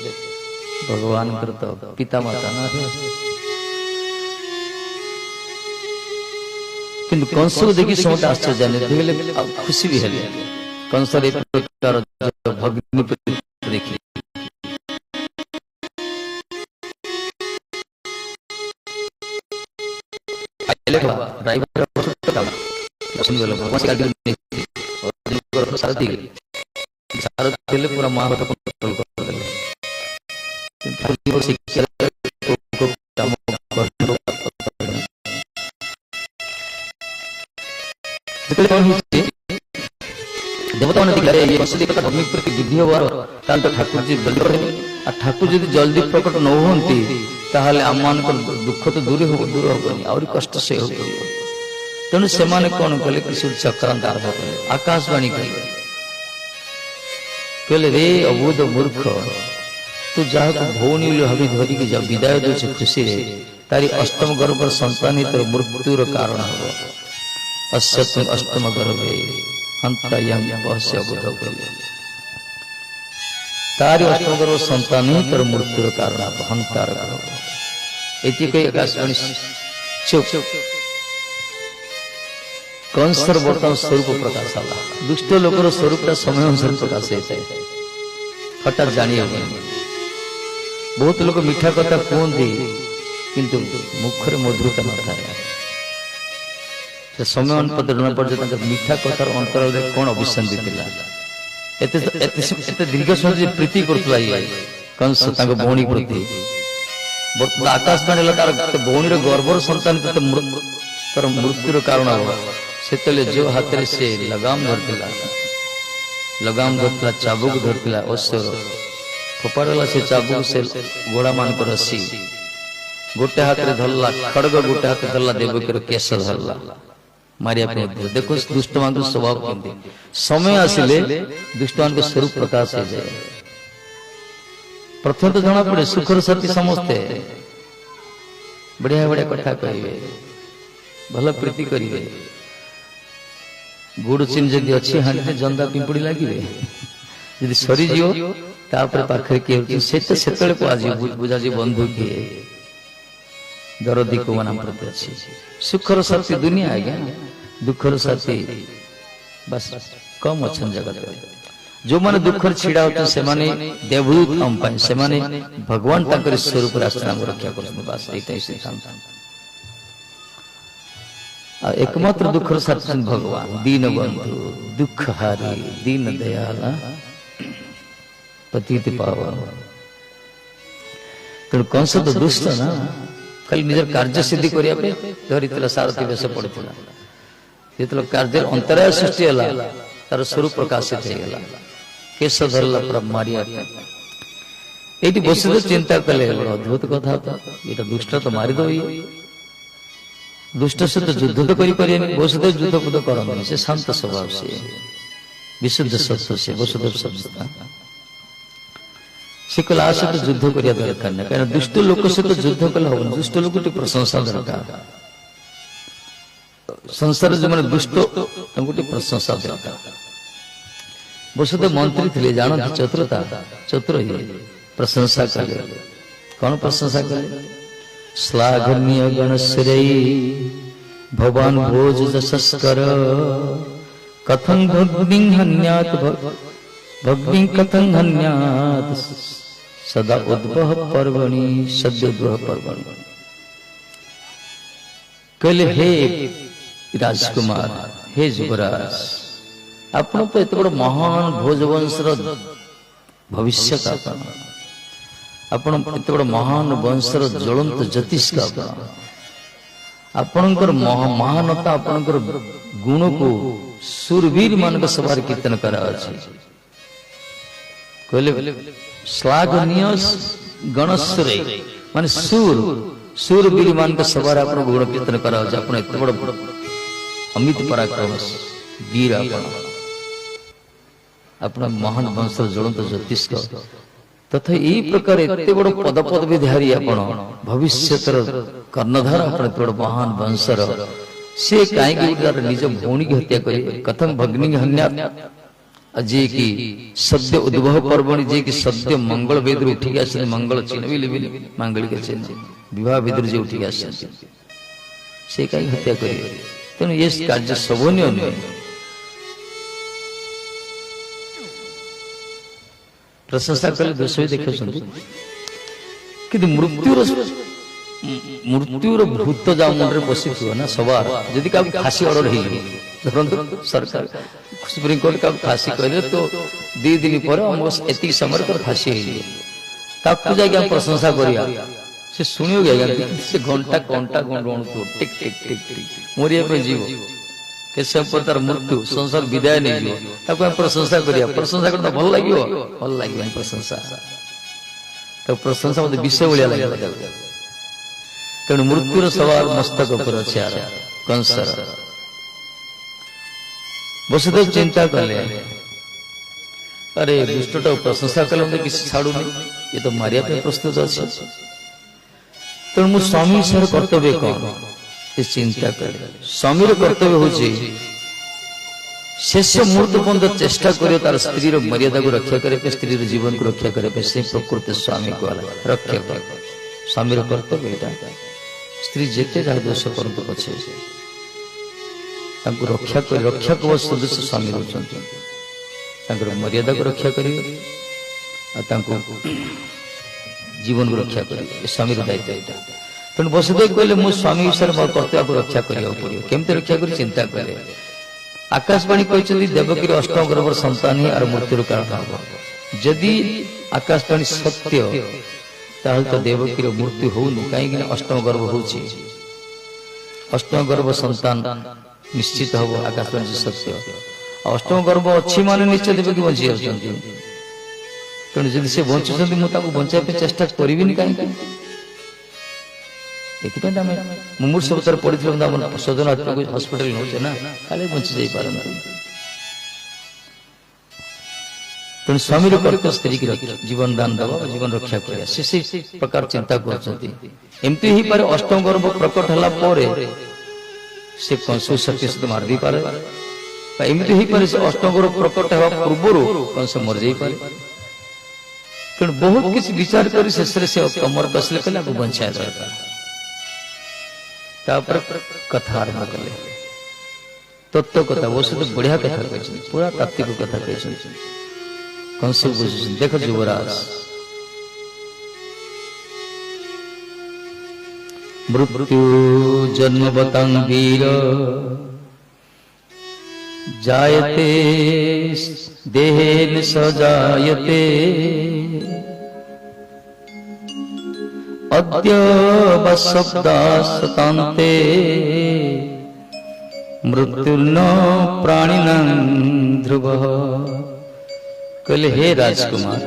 [SPEAKER 1] भगवान तो पिता माता ना किंतु कंस को देखी समस्त आश्चर्य खुशी भी है कंस भग्नि देखी पूरा महाभारत कंट्रोल देवता मैंने वसुदेव भूमि प्रति विधि हबार तो ठाकुर जी जल्दी ठाकुर जी जल्दी प्रकट न होती आम मान दुख तो दूर हम आहरी कष्ट से हो तेणु से कौन कले किसी चक्रांत आरंभ कले आकाशवाणी कहले रे अबुध मूर्ख तू जहाँ भौणी भावी धरिकी जा विदाय दे खुशी रे तारी अष्टम गर्भ संतान तोर मृत्युर कारण हम अस्य तुम अष्टम गर्भे तारी अष्टम गर्भ संतान ही तोर मृत्युर कारण हम हंतार गर्भ ये आकाशवाणी चुप कंसर बर्तमान स्वरूप प्रकाश आला दुष्ट लोकर स्वरूप समय अनुसार प्रकाश होता है हठात जानी बहुत लोग मीठा कथा कहते किंतु मुखर मधुरता न था समय अनुपात ऋण पर्यटन मीठा कथार अंतर कौन अभिशांति एत दीर्घ समय प्रीति कर कंस भौणी प्रति आकाशवाणी तार भौणी गर्भर संतान तार मृत्युर कारण हम से जो हाथ से लगाम धरता चाबुक धरता अश्वर फोपाड़ा से चाबुक से घोड़ा मान रसी गोटे हाथ में धरला खड़ग गोटे हाथ धरला देवकीर केश धरला मारिया देखो दुष्ट मान स्वभाव केमती समय आसिले दुष्ट मान स्वरूप प्रकाश हो जाए प्रथम तो जना पड़े सुखर साथी समस्ते बढ़िया बढ़िया कथा कहे भल प्रीति करेंगे गुड़ चीन जदि अच्छी हाँ जंदा पिंपुड़ी लगे जदि सरीजीव तापर पाखे किए से बुझा बंधु किए दरदी को मना प्रति अच्छी सुखर साथी दुनिया आज्ञा दुखर साथी बस कम अच्छा जगत जो मैंने दुखर छिड़ा होते से देवदूत हम से भगवान तक स्वरूप रास्ता रक्षा कर एकमात्र दुखर साथी भगवान दीन बंधु दुख हारी दीन दयाल पतित पावन तेणु कंस तो दुष्ट ना खाली निजर कार्य सिद्धि करने धरी सारथी बेश पड़ता जो कार्य अंतराय सृष्टि है तार स्वरूप प्रकाशित होगा केश धरला पूरा मारिया ये वसुदेव चिंता कले अद्भुत कथा ये दुष्ट तो मारिद दुष्ट से तो युद्ध तो करें वसुदेव युद्ध बुद्ध करते से शांत स्वभाव से विशुद्ध सत्व से वसुदेव शब्द से कल आसे तो युद्ध करिया दरकार नहीं कहीं दुष्ट लोक से तो युद्ध कले हम दुष्ट लोक प्रशंसा दरकार संसार जो मैंने दुष्ट गोटे प्रशंसा दरकार वसुदेव मंत्री थे जानते चतुरता चतुर प्रशंसा कले कौन प्रशंसा कले श्लाघनीय गणश्रयी भवान भोज जशस्कर कथं भग्नि हन्यात भग्नि कथं हन्यात सदा उद्भव पर्वणि सद्योद्भव पर्वणि कहले हे राजकुमार हे युवराज आपण तो एत बड़ महान भोजवंशर भविष्य का आपण एत बड़ महान वंशर ज्वलंत ज्योतिष का आपणकर महानता आपणकर गुण को सुरवीर मान सभार कीर्तन करा कहले श्लाघनीय गणश्रय माने सूरवीर मान सभार आप गुण कीर्तन करा एत बड़ अमित पराक्रम वीर अपना महान वंश ज्वलंत ज्योतिष तथा यही प्रकार एत बड़ पदपद विधारी आपण भविष्य कर्णधार अपने बड़ महान वंशर से कहीं निज भौणी की हत्या करे कथम भग्नि हन्या जे कि सद्य उद्भव पर्वणि जे कि सद्य मंगल वेद उठिक आस मंगल चिन्ह भी लिबिनी मांगलिक चिन्ह विवाह वेद जे उठिक आस से कहीं हत्या करे तेणु ये कार्य शोभनीय नुहे प्रशंसा कले दोष भी देखते कि मृत्युर भूत जा मुंडे बसी ना सवार जदि क्या फांसी ऑर्डर हो सरकार सुप्रीम कोर्ट का फांसी कहले तो 2 दिन पर एति समय पर फांसी हो जाए प्रशंसा करिया से सुनियो गया से घंटा घंटा गण टिक टिक टिक टिक मरिया पे जीव के सब पर तार मृत्यु संसार विदाय नहीं जीव ताको प्रशंसा करिया प्रशंसा करना भल लागियो प्रशंसा तो प्रशंसा मते विषय भलिया लागियो तेणु मृत्युर सवार मस्तक पर अछि कंसर वसुदेव चिंता कले अरे दुष्टटा प्रशंसा कले किसी छाड़ू नहीं ये तो मारिया पे प्रस्तुत अछि तेणु मु स्वामी सर कर्तव्य कौन ये चिंता करे स्वामी कर्तव्य होछि शेष मुहूर्त पर्यंत चेष्टा करे तार स्त्री मर्यादा को रक्षा करे स्त्री जीवन को रक्षा करे से प्रकृति स्वामी को रक्षा करे स्वामी कर्तव्य एटा स्त्री जेते जहाँ दोष करतु पछे रक्षा कर रक्षा कवच सदस्य स्वामी रोचंती मर्यादा को रक्षा करेंगे जीवन को रक्षा करेंगे स्वामी दायित्व यहाँ तेणु वसुदेव कहले मो स्वामी विषय मोर कर्तव्य को रक्षा करिया पड़ियो केमते रक्षा कर चिंता करे आकाशवाणी कहते देवकीर अष्टम गर्भर संतान ही आर मृत्युर कारण हम जदि आकाशवाणी सत्य ताहल तो देवकीर मृत्यु होनी कहीं अष्टम गर्भ होची अष्टम गर्भ संतान निश्चित हम आकाशवाणी सत्य अष्टम गर्भ अच्छी माने निश्चय देवकी बंची आछंती तेणु जदि से बंचुछंती मु ताको बंचाइबा चेष्टा करिबिनी कहीं मुमूर्ष अवसर पड़ी स्वजन आत्मा हॉस्पिटल नौचे ना खाली बंची जाई पारंती तेणु स्वामी कर्तव्य स्त्री की जीवन दान दवा जीवन रक्षा कर प्रकार चिंता करमती ही पारे अष्टम गर्भ प्रकट होला परे से कंस शक्ति सहित मार दी पारे एमती ही पारे से अष्टम गर्भ प्रकट होगा पूर्व कंस मर जाई पारे तेणु बहुत किसी विचार कर शेष से कमर कसले कले बंचाया जाता कथा आरंभ कले तत्व कथा वो सब बढ़िया कथा कही पूरा तात्विक कथा कही कंस बुझ देख युवराज मृत्यु जन्म बतांग वीर जायते देहेन सजायते अद्य शब्दास्तान्ते मृत्युर्न प्राणिनं ध्रुवः कहले हे राजकुमार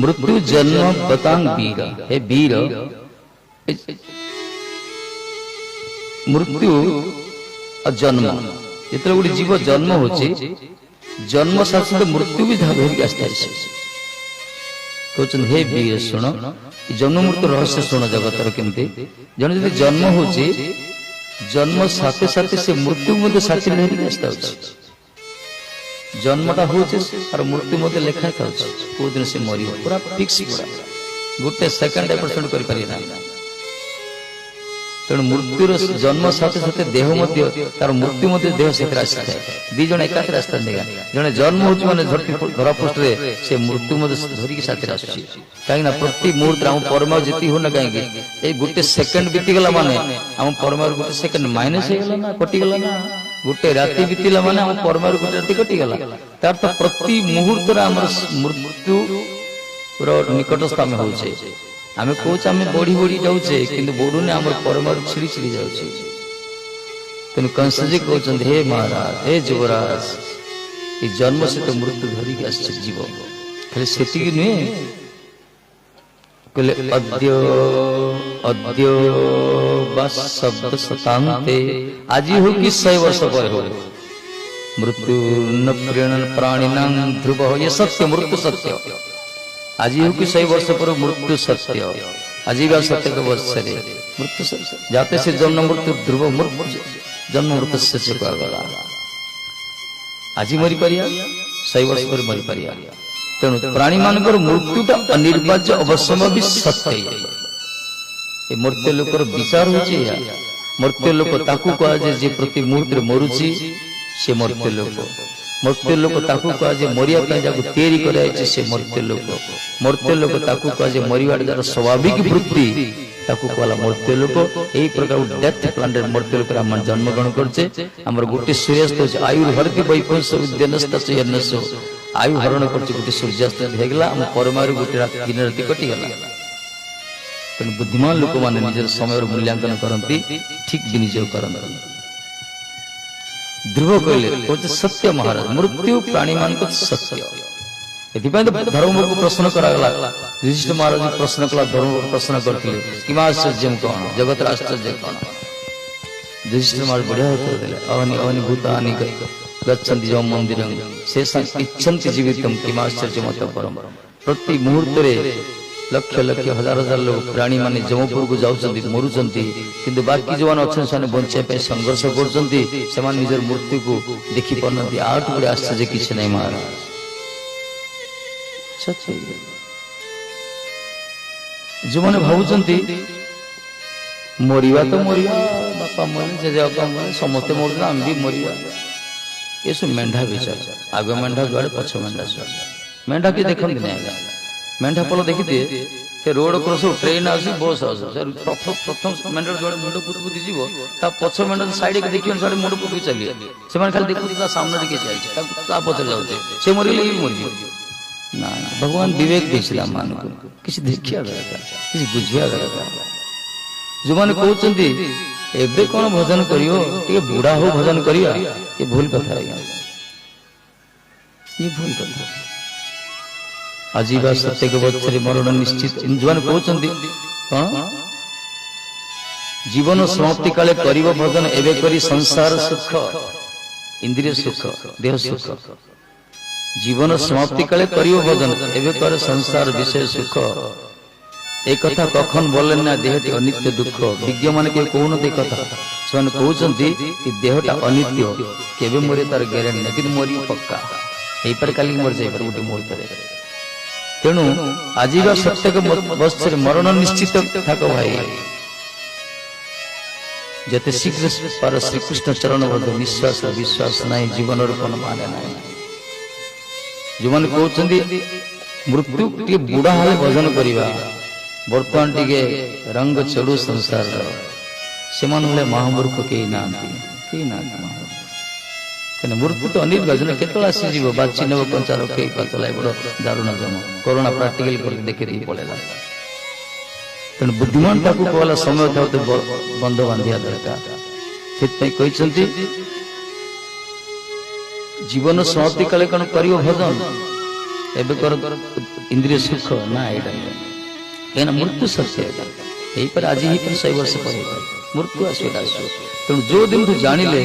[SPEAKER 1] मृत्यु जन्म बतांग वीर हे वीर मृत्यु जन्म जितने गोटे जीव जन्म होची जन्म साथ साथ मृत्यु भी धरिक आसता कहते हे वीर शुण जन्म मृत्यु रहस्य शुण जगतर केमती जन जब जन्म होची जन्म साथे साथे से मृत्यु मध्य साथी धरिक आसता जन्मटा होचे और मृत्यु मध्य लेखा था को दिन से मरी पूरा फिक्स पूरा गोटे सेकंड एपरसेंट कर पारि ना तेणु मृत्युर जन्म साथे साथे देह मध्य तार मृत्यु मध्य देह से आसी था दी जन एकाथरे आसता देगा जने जन्म होची माने धरा पृष्ठ रे से मृत्यु मध्य धरिक साथे आसी काई ना प्रति मुहूर्त हम परमाणु जीती हो ना काई ए गोटे सेकंड बीती गला माने हम परमाणु गोटे सेकंड माइनस हे गला ना कटि गला ना गोटे राति बीतीला माने हम परमाणु गोटे राति कटि गला तार तो प्रति मुहूर्त रे हमर मृत्यु रो निकटस्थ में होचे आमे कोच आमे बढ़ी बढ़ी जाउछे किंतु बढ़ुने हमर परमाणु छिड़ी छिड़ी जाउछे तेनु कंस जी कहउछन हे महाराज हे युवराज ई जन्म से तो मृत्यु धरि के आछे जीव खाली सेति कि नै कहले अद्य शब्द शतांते आज हो कि 100 वर्ष पर हो मृत्यु न प्रेरण प्राणिनां ध्रुव ये सत्य मृत्यु सत्य आज हो कि 100 वर्ष पर मृत्यु सत्य आजीवा सत्य के वत्सरे मृत्यु जाते से जन्म मृत्यु ध्रुव मृत्यु जन्म मृत्यु से गला आज मरी पारिया 100 वर्ष पर मरी पारिया तेणु प्राणी मानकर मृत्युटा अनिर्वाच्य अवश्यम्भावी सत्य ये मृत्यु लोकर विचार होची मृत्यु लोक ताकू कहा जे प्रति मुहूर्त मरुची से मृत्यु लोक ताकू कहा जे मरिया पे जाको तैयारी कराई से मृत्यु लोक ताकू कहा जे मरिवाड़ जार स्वाभाविक वृत्ति ताकू कहला मृत्यु लोक एही प्रकार डेथ प्लांट मृत्यु लोक हम जन्म ग्रहण करछे हमर गोटे सूर्यास्त होचे आयु हरति वैपंस उद्यानस्त यन्नस आयु हरण करछे गोटे सूर्यास्त हेगला हम परमारु गोटे रात दिन राति कटि गला तेणु बुद्धिमान लोक माने निजर समय मूल्यांकन करती ठीक विनियोग करती ध्रुव कहले सत्य महाराज मृत्यु प्राणी मान सत्य एथिपाई तो धर्म को प्रश्न करागला युधिष्ठिर महाराज प्रश्न कला धर्म को प्रश्न करथिले किमा आश्चर्य कौन जगत आश्चर्य कौन युधिष्ठिर महाराज बढ़िया उत्तर देले अवनि अवनि भूतानि गच्छन्ति जो मंदिरं शेषं इच्छन्ति जीवितम किमा आश्चर्य मत परम प्रति मुहूर्त रे लक्ष लक्ष हजार हजार लोग प्राणी माने जमपुर को जाउछन्ति मरुछन्ति किंतु बाकी जो माने अछन साने बंचे पे संघर्ष करछन्ति से माने निजर मृत्यु को देखि परनति आठ बड़े आश्चर्य किछ नै महाराज सच्चे जो माने भावुछन्ति मरिवा तो मरिवा बापा मरे जे बापा मरे समस्त मरना हम भी मरिवा ये सब मेंढा विचार आगे मेंढा गड़े पछ मेंढा के देखन्ति नै मेंढा पल देखी दिए से रोड क्रॉस ट्रेन आसी बस आस प्रथम मेंढा जो मुंड पुत पुति जीव ता पछ मेंढा साइड के देखियो साडे मुंड पुति चली से माने खाली देखु ता सामने के जाय ता पछ जाउते से मरि ले मरि ना भगवान विवेक देछला मान को किसी देखिया दरकार किसी बुझिया दरकार जो माने कहउचंती एबे कोन भजन करियो टिके बुढ़ा हो भजन करिया ये भूल कथा है ये भूल कथा आजीवा सत्य के वत्सरे मरण निश्चित इंद्रवन कहउचंती कोन जीवन समाप्ति काले करिवो भजन एबे करी संसार सुख इंद्रिय सुख देह सुख जीवन समाप्ति काले करिवो भजन एबे कर संसार विषय सुख एक कथा कखन बोलन ना देहटी अनित्य दुख विज्ञ माने के कोन दे कथा सन कहउचंती कि देहटा अनित्य केबे मरे तार ग्यारंटी नै कि मरि पक्का एई पर काली मर जाय पर गोटे मोर करे तेणु आजीवा सत्य के वत्सरे मरण निश्चित थाक भाई जते शीघ्र पर श्री कृष्ण चरण बद विश्वास विश्वास नहीं जीवन कोन माने नहीं जो मन कहउचंदी मृत्यु के बुढ़ा हाले भजन करिवा वर्तमान टिके रंग चढ़ू संसार से मन महामूर्ख के मृत्यु तो अनिर्वाचन केतल आसीज बाची नब कंचार कई पाचल बड़ दारुण जम कोरोना प्राक्टिकल करके देखी दी पड़ेगा तेणु बुद्धिमान ताकू कहला समय था बंध बांधिया दरकार से जीवन समाप्ति काले कौन कर भजन एबे कर इंद्रिय सुख ना यहाँ मृत्यु सत्य यही पर आज ही 100 वर्ष पर मृत्यु आसो तेणु जो दिन तू जानिले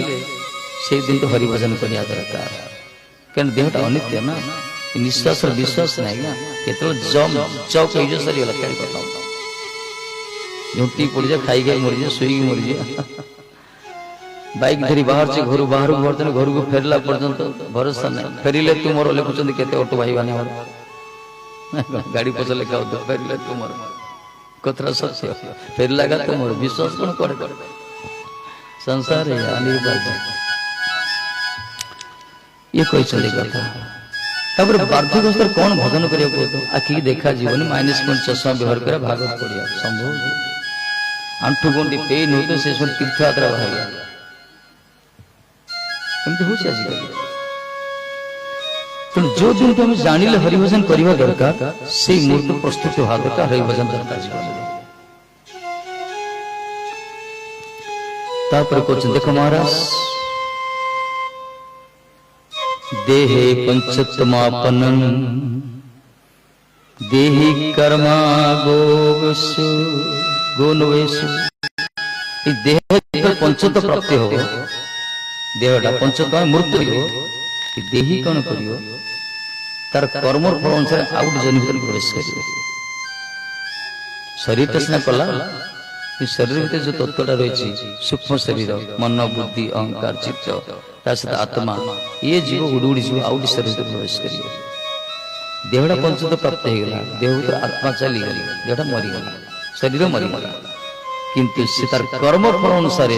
[SPEAKER 1] से दिन तो हरि भजन करिया दरकार क्या देहटा अनित्य ना निश्वास विश्वास नहीं ना केतल जम चौक जो सरी वाला क्या बताऊं झुंटी पड़ जाए खाई गए मरी जाए सोई मरी जाए बाइक धरी बाहर से घर बाहर घर को फेरला पर्यंत भरोसा नहीं फेरिले तुम लिखुं केते ऑटो भाई मैंने गाड़ी पछ लिखा फेरिले तुम कतरा सत्य फेरला का तुम विश्वास कौन करे संसार है अनिर्वाच्य ये कोई चले कथा तापर वार्धक्य कौन भजन करिया आखि देखा जीवन -1 चश्मा व्यवहार कर भागवत पढ़िया संभव आंठू गंडी पेन होते से सब तीर्थ यात्रा बाहर एमती हो आजिकल तेणु जो दिन तुम जानिले हरिभजन करवा दरकार से मुहूर्त प्रस्तुत होगा दरकार हरिभजन दरकार जीवन तापर कुछ देखो महाराज देहे पंचतमापनम देहि कर्मा गोगसु गो नवेशु देह पंचत प्राप्ति हो देहटा पंचत मृत्यु हो देही कौन कर तार कर्म फल अनुसार आउ गोटे जन भर प्रवेश कर शरीर सीना कला शरीर भर जो तत्वटा रही सूक्ष्म शरीर मन बुद्धि अहंकार चित्त सहित आत्मा ये जीव उड़ी उड़ी जीव आउ शरीर भर प्रवेश कर देहटा पंचत प्राप्त होगा देह भर आत्मा चलीगला देहटा मरीगला शरीर मरीगला किंतु से तार कर्म फल अनुसार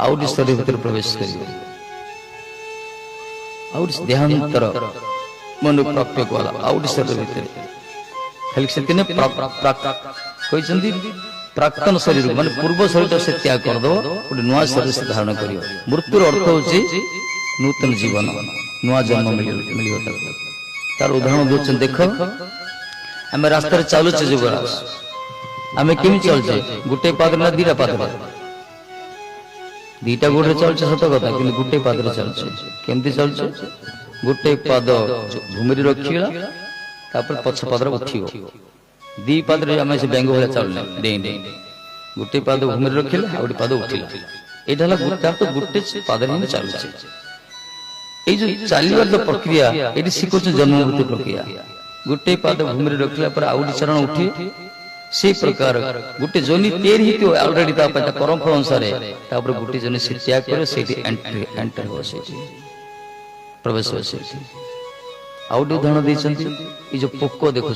[SPEAKER 1] आउ शरीर भर प्रवेश कर देहांतर मन प्राप्य कला आउ शरीर भर खाली से प्राक्तन शरीर मान पूर्व शरीर से त्याग करदे गोटे नुआ शरीर से धारण कर मृत्युर अर्थ हूँ नूतन जीवन नुआ जन्म मिल तार उदाहरण दौर देख आम रास्तार चलुचे युवराज आम केमी चलचे गोटे पाद ना दीटा पाद दीटा गोटे चलचे सत कथा कि गोटे पाद चलचे केमती चलचे गोटे पाद भूमि रखीगला पछ पाद उठी दी पाद आम से बैंग भाया चलने डेई डेई गोटे पाद भूमि रखिले आ गोटे पाद उठिला यहाँ तो गोटे पाद ही चलुचे ये चलवार जो प्रक्रिया ये शिखुच जन्म मृत्यु प्रक्रिया गोटे पाद भूमि रखला आउ चरण उठे से प्रकार गोटे जोनी तैयारी ऑलरेडी कर्म फल अनुसार गोटे जोनी से त्याग कर एंटर हो प्रवेश हो आउ उदाहरण देते ये जो पोक देखुं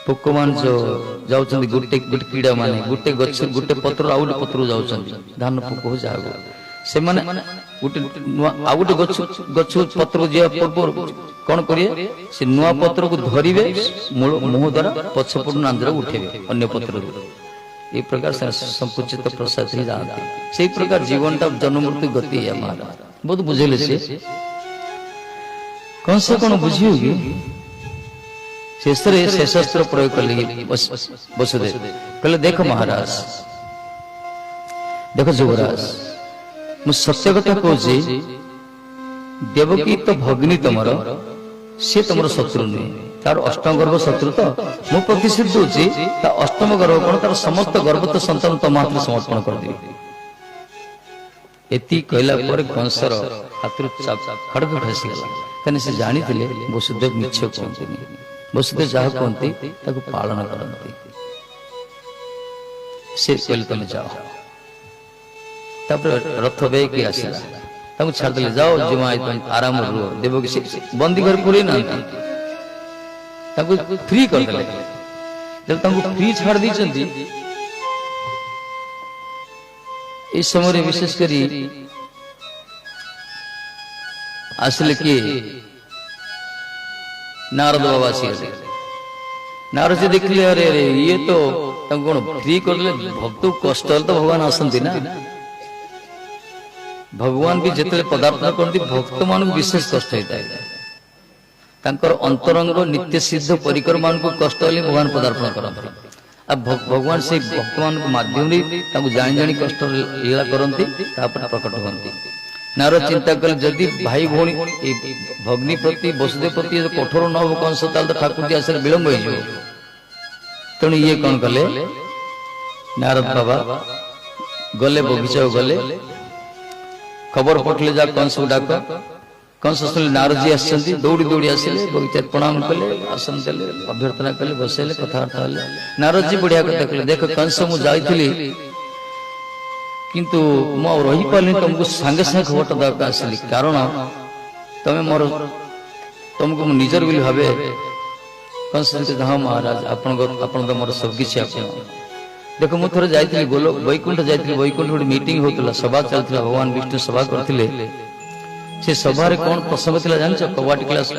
[SPEAKER 1] पोक मान जो जाऊँ गोटे गोटे कीड़ा माने गोटे गछ गोटे पत्र आउ गोटे पत्र जाऊँ धान पोक हो जहाँ से माने गोटे आउ गोटे गछ पत्र जा पूर्व कौन करिए से नुआ पत्र को धरिवे मुह द्वारा पछपट नांदर उठेबे अन्य पत्र ये प्रकार संकुचित प्रसाद ही जाते से प्रकार जीवन टा जन्म मृत्यु गति है महाराज बहुत बुझेले से कौन से कौन बुझियोगी शेषरे शेषास्त्र प्रयोग कर वसुदेव कहले देखो महाराज देखो युवराज मु सत्य कथा कहूँ देवकी तो भगिनी तुमर सी तुम शत्रु नुहे तार अष्टम गर्भ शत्रु तो मु प्रतिश्रुत होची अष्टम गर्भ कौन तार समस्त गर्भ तो संतान तुम हाथ समर्पण करदेवी एति कहला पर कंसर हाथ खड़ग खसीगला कहीं से जानी वसुदेव मिछ कहते वसुदेव जहाँ कहते पालन करते से कहले तुम जाओ रथ बेग आसला छाड़दे जाओ जिमा आराम रुह देव कि बंदी घर पुरे ना फ्री करदे जब फ्री छाड़ दी इस समय विशेषकर आसले किए नारद बाबा नारद जी देखले अरे अरे ये तो कौन फ्री कर भक्त कष्ट तो भगवान आसती ना भगवान भी जिते पदार्पण करती भक्त मान विशेष कष्ट होता है अंतरंग नित्य सिद्ध परिकर मान को कष्ट हेल्ले भगवान पदार्पण करते भगवान से भक्त मान माध्यम जानी जानी कष्ट लीला करती प्रकट होती नारद चिंता कले जदि भाई भौणी भग्नी प्रति वसुदेव प्रति कठोर न हो कंस तो ठाकुर जी आसले विलंब हो तेणु ये कौन कले नारद बाबा गले बगीचा गले खबर पठले जा कंस को डाक कंस सुन नारद जी आसछन्ती दौड़ी दौड़ी आसिले बगीचा प्रणाम कले आसन देले अभ्यर्थना कले बसेले कथबार्ता हेले नारद जी बढ़िया कथा कले देख कंस मु जाइथिली किंतु मु रही पारनी तुमको सांगे सांगे खबर दरकार आसली कारण तमे मोर तुमको निजर बोली भावे कंस हाँ महाराज आपण तो मोर सब किसी देख मु थोड़े जाइथिली गोलो वैकुंठ जाइथिली वैकुंठ गोटे मीटिंग होतला सभा चलथिला भगवान विष्णु सभा करथिले से सभा रे कोन प्रसंग थिला जानिछ कवाट क्लास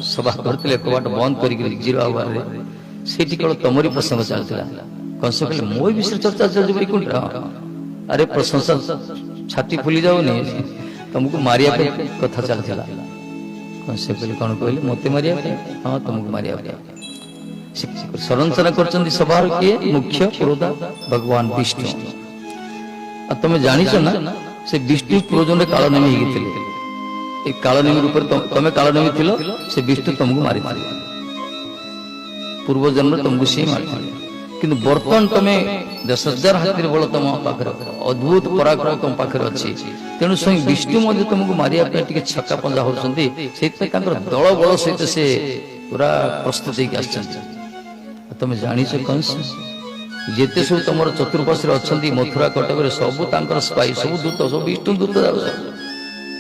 [SPEAKER 1] सभा करथिले कवाट बंद करी जीरो आवार रे सेठी केवल तमरी प्रसंग चलथिला कंस कहले मोय विषय चर्चा चल वैकुंठ अरे प्रशंसा छाती फुली जाओ नहीं तुमको मारिया कथा चलता कंस कहले कौन कहले मते मारिया हाँ तुमको मारिया संरचना कर सभार किए मुख्य पुरोधा भगवान विष्णु तुम जानिच ना से विष्णु पुरोजन कालनेमी होते कालनेमी रूप तुम कालनेमी थी से विष्णु तुमको मारी पूर्व जन्म तुमको सी मारी କିନ୍ତୁ ବର୍ତ୍ତମାନ ତମେ 10,000 ହାତୀର ବଳ ତମ ପାଖରେ ଅଦ୍ଭୁତ ପରାକ୍ରମ ତମ ପାଖରେ ଅଛି। ତେଣୁ ସ୍ୱୟଂ ବିଷ୍ଣୁ ମଧ୍ୟ ତମକୁ ମାରିବା ପାଇଁ ଟିକେ ଛକା ପଞ୍ଜା ହଉଛନ୍ତି। ସେଇଥିପାଇଁ ତାଙ୍କର ଦଳ ବଳ ସହିତ ସେ ପୁରା ପ୍ରସ୍ତୁତ ହେଇକି ଆସିଛନ୍ତି। ତମେ ଜାଣିଛ କଂସ ଯେତେ ସବୁ ତମର ଚତୁର୍ପାର୍ଶ୍ୱରେ ଅଛନ୍ତି ମଥୁରା କଟକରେ ସବୁ ତାଙ୍କର ସ୍ପାଇ, ସବୁ ଦୂତ, ସବୁ ବିଷ୍ଣୁ ଦୂତ ଯାଉଛନ୍ତି।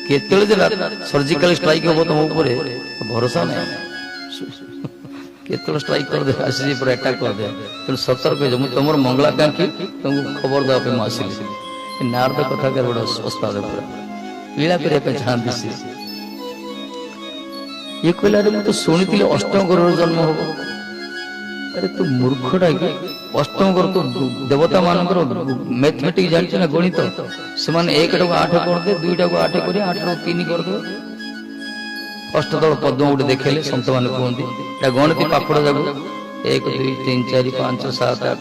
[SPEAKER 1] କେତେବେଳେ ଯେ ସର୍ଜିକାଲ ଷ୍ଟ୍ରାଇକ୍ ହବ ତମ ଉପରେ ଭରସା ନାହିଁ। କେତେବେଳେ ଷ୍ଟ୍ରାଇକ୍ କରିଦେ ଆସିଛି ପୁରା ଆଟାକ୍ କରିଦେ। ତେଣୁ ସତର୍କ ହେଇଯାଉ। ମୁଁ ତମର ମଙ୍ଗଳାକାଂକ୍ଷୀ, ତମକୁ ଖବର ଦେବା ପାଇଁ ମୁଁ ଆସିଲି। ନାରଦ କଥା ଗୋଟେ ଓସ୍ତାଦ ପୁରା ଲୀଳା କରିବା ପାଇଁ ଚାହାନ୍ତି ସିଏ। ଇଏ କହିଲା ଆରେ ମୁଁ ତ ଶୁଣିଥିଲି ଅଷ୍ଟମ ଗ୍ରହର ଜନ୍ମ ହବ। ଆରେ ତୁ ମୂର୍ଖଟା କି? ଅଷ୍ଟମ ଗ୍ରହ ତୁ ଦେବତା ମାନଙ୍କର ମ୍ୟାଥମେଟିକ୍ସ ଜାଣିଛୁ ନା ଗଣିତ? ସେମାନେ 1ଟାକୁ 8 କରିଦେ, 2ଟାକୁ 8 କରି 8ଟାକୁ 3 କରିଦେବେ। ଅଷ୍ଟଦଳ ପଦ୍ମ ଗୋଟେ ଦେଖେଇଲେ ସନ୍ଥ ମାନେ କୁହନ୍ତି ଏଟା ଗଣତି ପାପଡ଼ ଯାକୁ 1 2 3 4 5 7 8।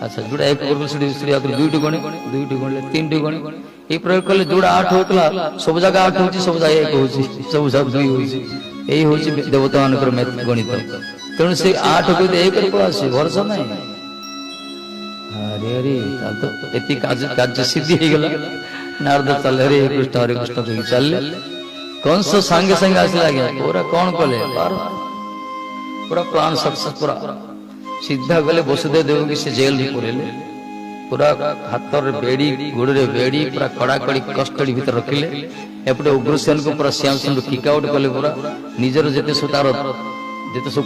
[SPEAKER 1] ଆଚ୍ଛା ଯୋଉଟା 1 କରିବ ସେଠି ଆଗରୁ 2ଟି ଗଣେ, 2ଟି ଗଣିଲେ 3ଟି ଗଣେ। এই প্রয়োগ করলে ଯୋଉଟା 8 হଉଥିଲା ସବୁ ଜାଗା 8 ହଉଛି, ସବୁ ଜାଗା 1 ହଉଛି, ସବୁ ଜାଗା 2 ହଉଛି। এই হଉଛି ଦେବତା ମାନଙ୍କର ଗଣିତ। ତେଣୁ ସେ 8 କୁ 1 ରେ ପଳା ଆସିବ, ଭରସା ନାହିଁ। ଆରେ ଆରେ ତ ଏତି କାର୍ଯ୍ୟ ସିଦ୍ଧି ହେଇଗଲା। ନାରଦ ଚାଲେ ହରେ କୃଷ୍ଣ କହି ଚାଲିଲେ। कंस सांगे सांगे आसला आज्ञा पूरा कौन कले पूरा प्लान सक्सेस पूरा सीधा गले वसुदेव देवकी से जेल में पुरेले। पूरा हाथ रे बेड़ी गोड़ रे बेड़ी पूरा कड़ाकड़ी कस्टडी भीतर रखिले। एपटे उग्रसेन को पूरा श्याम सुंदर किक आउट कले। पूरा निजर जेते सुतार जेते सब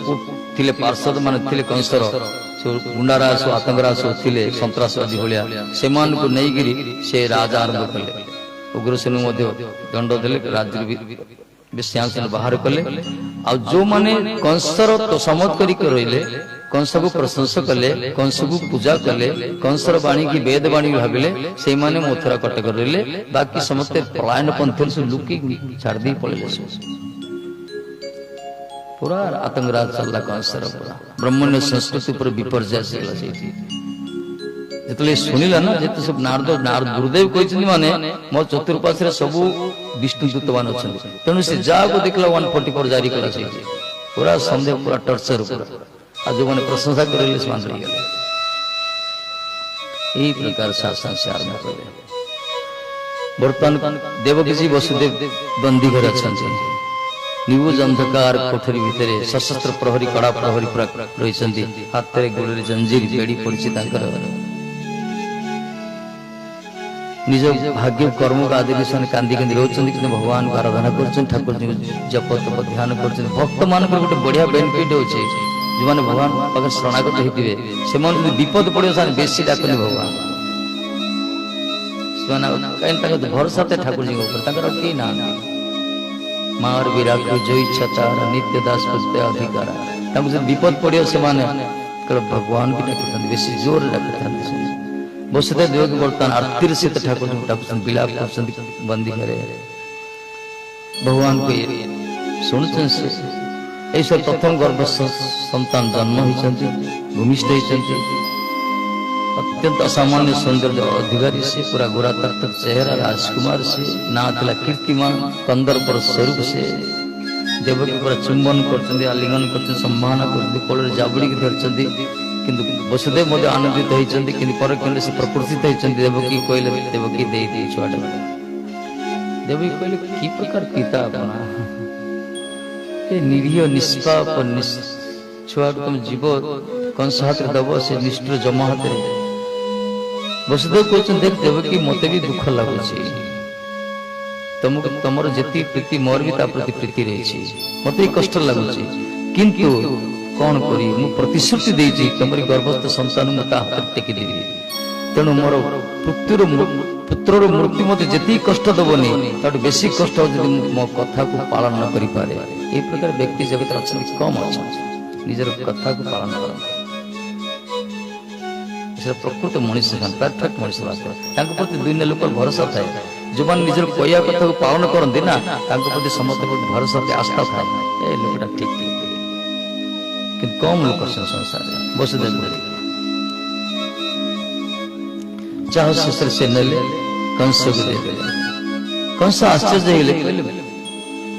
[SPEAKER 1] थिले पार्षद माने थिले कंसर सो गुंडारास आतंकरास थिले संतरासवादी भलिया सेमान को नै गिरी से राजा आरंभ कले। उग्रसेन दंड देले, राज्य श्यामसेन बाहर कले। आ जो माने कंसर तो समत करी रहिले, कंस को प्रशंसा कले, कंस को पूजा कले, कंसर वाणी की वेद वाणी भाविले, से माने मथुरा कटक रहिले। बाकी समस्त पलायन पंथी से लुकी छाड़ दी पड़े। पूरा आतंकराज चलला कंसर। पूरा ब्राह्मण्य संस्कृति पर विपर्जय चला से जितले सुनिला ना जिते सब नारद गुरुदेव कहते माने मो चतुर्पार्श्व सब विष्णु दूत मान अच्छा। तेणु से जाको देखला 144 जारी कला से पूरा संदेह पूरा टर्चर पूरा आज जो माने प्रशंसा करले से मान गले। एही प्रकार शासन से आरंभ करे। वर्तमान देवकी जी वसुदेव बंदी घर अछंती। निबुज अंधकार कोठरी भितरे सशस्त्र प्रहरी कड़ा प्रहरी पूरा रहिसंती। हाथ रे गोड़ रे जंजीर बेड़ी पड़छि तांकर। निज भाग्य कर्म का आदि विषय कांदी कांदी रोचंदी कि भगवान को आराधना करछन, ठाकुर जी जप तप ध्यान करछन। भक्त मान को गोटे बढ़िया बेनिफिट होचे जे माने भगवान पाखे शरणागत हेतिबे से मन यदि विपद पड़े सान बेसी डाकनी भगवान सुना काइन तक भरोसा ते ठाकुर जी ऊपर तकर की ना मार विराग जो इच्छा तार नित्य दास पुष्प अधिकार। तब जब विपद पड़े से माने भगवान की डाकन बेसी जोर डाकन। वसुदेव देवकी वर्तमान आरती से ठाकुर विलाप कर बंदी करे भगवान को शुणुन से ऐसा प्रथम गर्भ संतान जन्म होती भूमिष्ठ होती। अत्यंत असामान्य सौंदर्य अधिकारी से पूरा गोरा तक चेहरा राजकुमार से ना थिला कीर्तिमान कंदर्पर स्वरूप से देवकी पूरा चुंबन कर आलिंगन कर सम्मान कर कोल जाबड़ी धरती। किंतु वसुदेव मध्य आनंदित होती कि प्रकृति देवकी कहले देवकी दे दी छुआटा। देवकी कहले कि प्रकार पिता अपना ए निरीह निष्पाप छुआ तुम जीव कंस हाथ दब से निष्ठुर जमा हाथ। वसुदेव कहते देख देवकी मते भी दुख लगुच तुमको तुमर जी प्रीति मोर भी प्रति प्रीति रही मत कष्ट लगुच किंतु कौन करी मु प्रतिश्रुति देछि तुमरी गर्भस्थ संतान मुझे हाथ टेकी देवी। तेणु मोर पुत्रर मृत्यु मत जी कष्ट दबनी तब बेसी कष्ट मो कथा को पालन न करि पारे। ए प्रकार व्यक्ति जगत अच्छा कम अच्छा निजर कथा को पालन कर प्रकृत मनुष्य परफेक्ट मनुष्य प्रति दुनिया लोक भरोसा थाए। जो मैंने निजर कहया कथा को पालन करते ना प्रति समस्त भरोसा आस्था थाए ए लोकटा ठीक ठीक कम लोक संसार वसुदेव चाह शेष से नेले कंस को दे कंस आश्चर्य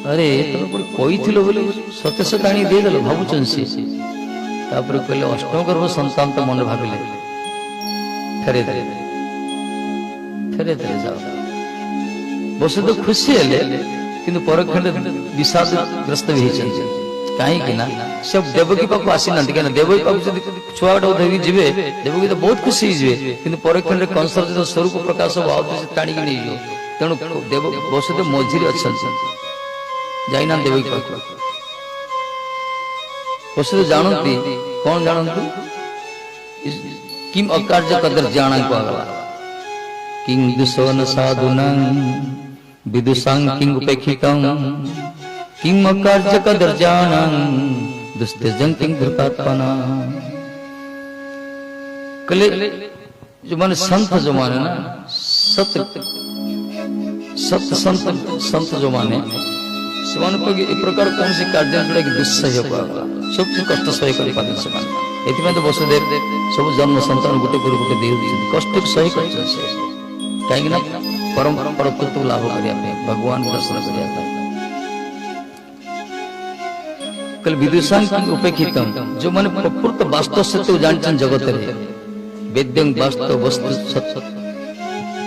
[SPEAKER 1] अरे तुम कही बोले सत्य सत्य आनी देदेल भावुन सी तापर कहले अष्टम गर्भ संतान तो मन भाविले फेरे जाओ वसुदेव खुशी हेले किंतु परखंड विषाद ग्रस्त भी कहीं सब देवकी पाक आसी ना कहीं देवकी पाक छुआ धरिक जी देवकी तो बहुत खुशी हुए कि परखंड कंसर जो स्वरूप प्रकाश भाव से टाणिक नहीं तेणु देव वसुदेव मझिरे अच्छा जाइना देवकी पाक वसुदेव जानती कौन जानती किम अकार्य कदर जाना किं दुसोन साधुना विदुषां किं उपेक्षितं किं अकार्य कदर जाना दुस्तेजं किं धृतात्मना कले जो माने संत जो माने ना सत संत जो माने ସେମାନେ ଏ ପ୍ରକାର କୌଣସି କାର୍ଯ୍ୟ ଯୋଉଟା କି ଦୁଃସହ୍ୟ କୁହାଗଲା ସବୁ କଷ୍ଟ ସହ୍ୟ କରିପାରିଲେ ସେମାନେ ଏଥିପାଇଁ ତ ବସୁଦେବ ସବୁ ଜନ୍ମ ସନ୍ତାନ ଗୋଟେ ପରେ ଗୋଟେ ଦେଇଛନ୍ତି କଷ୍ଟକୁ ସହ୍ୟ କରିଛନ୍ତି କାହିଁକି ନା ପରମ୍ପରା ତତ୍ତ୍ୱ ଲାଭ କରିବା ପାଇଁ ଭଗବାନ ଦର୍ଶନ କରିବା ପାଇଁ କହିଲେ ବିଦୁଷାଂ ଉପେକ୍ଷିତଂ ଯୋଉମାନେ ପ୍ରକୃତ ବାସ୍ତବ ସତ୍ୟକୁ ଜାଣିଛନ୍ତି ଜଗତରେ ବେଦ୍ୟଂ ବାସ୍ତବ ବସ୍ତୁ ସତ୍ୟ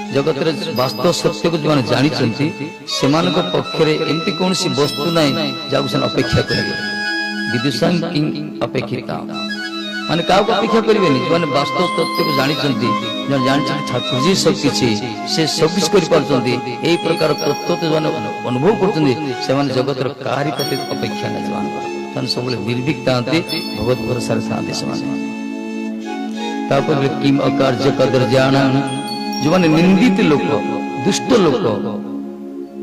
[SPEAKER 1] जगत वास्तव सत्य को जो जानी से पक्षरे एमती कौन सी वस्तु ना जहाँ अपेक्षा करेंगे विदुषां किं अपेक्षिता माने क्या अपेक्षा करेंगे जो वास्तव तत्व को जानी ठाकुर जी सब किसी से सब किसी कर प्रकार तत्व जो अनुभव कर जगत कहारी प्रति अपेक्षा नहीं सब निर्भीक था भगवत भरोसा था किम अकार्य कदर जाना जो माने निंदित लोक दुष्ट लोक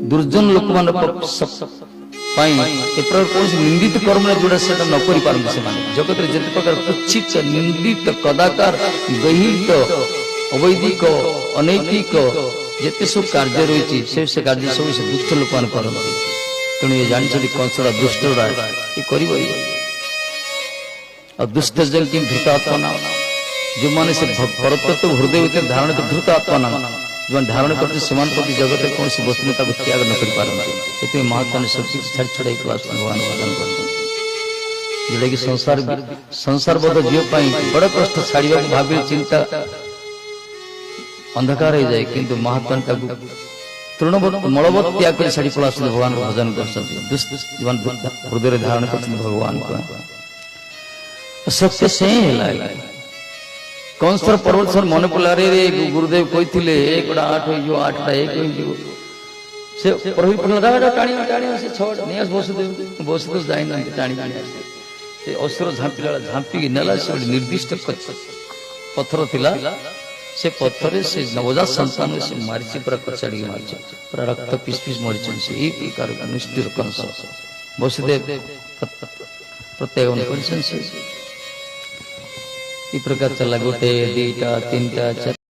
[SPEAKER 1] दुर्जन लोक मान कौन निंदित कर्म जोड़ा से न कर जगत में जिते प्रकार कुचित निंदित कदाकार गहित अवैधिक अनैतिक जिते सब कार्य रही से कार्य सब से दुष्ट लोक मान करते तेणु ये जानी कंसड़ा दुष्टा ये कर दुष्ट जन कि धृतात्मा जो माने से परतत्व हृदय भीतर धारण धृत आत्मा जो धारण करते प्रति जगत कौन सी वस्तु त्याग न कर पारती महात्मा ने सब छाड़ छड़ाई भगवान भजन जोटा कि संसार बोध जीव बड़ कष्ट छाड़ा भाव चिंता अंधकार हो जाए किंतु महात्मा मलबत त्याग कर छाड़ी पड़ा भगवान भजन कर हृदय धारण कर भगवान को सत्य से कंसर पर्वत सर मन पड़ा रे गुरुदेव कही एक 8 हो 8टा 1 हो से प्रभु पड़ा टाणी से 6 नहीं वसुदेव जाइना टाणी से असुर झांपी नेला से निर्दिष्ट पत्थर थिला से पत्थर से नवजात संतान से मारी पूरा कचाड़ी मारी पूरा रक्त पिस पिस मरी से यही प्रकार निष्ठुर कंस वसुदेव प्रत्यागमन कर प्रकार चला 1 2 3 4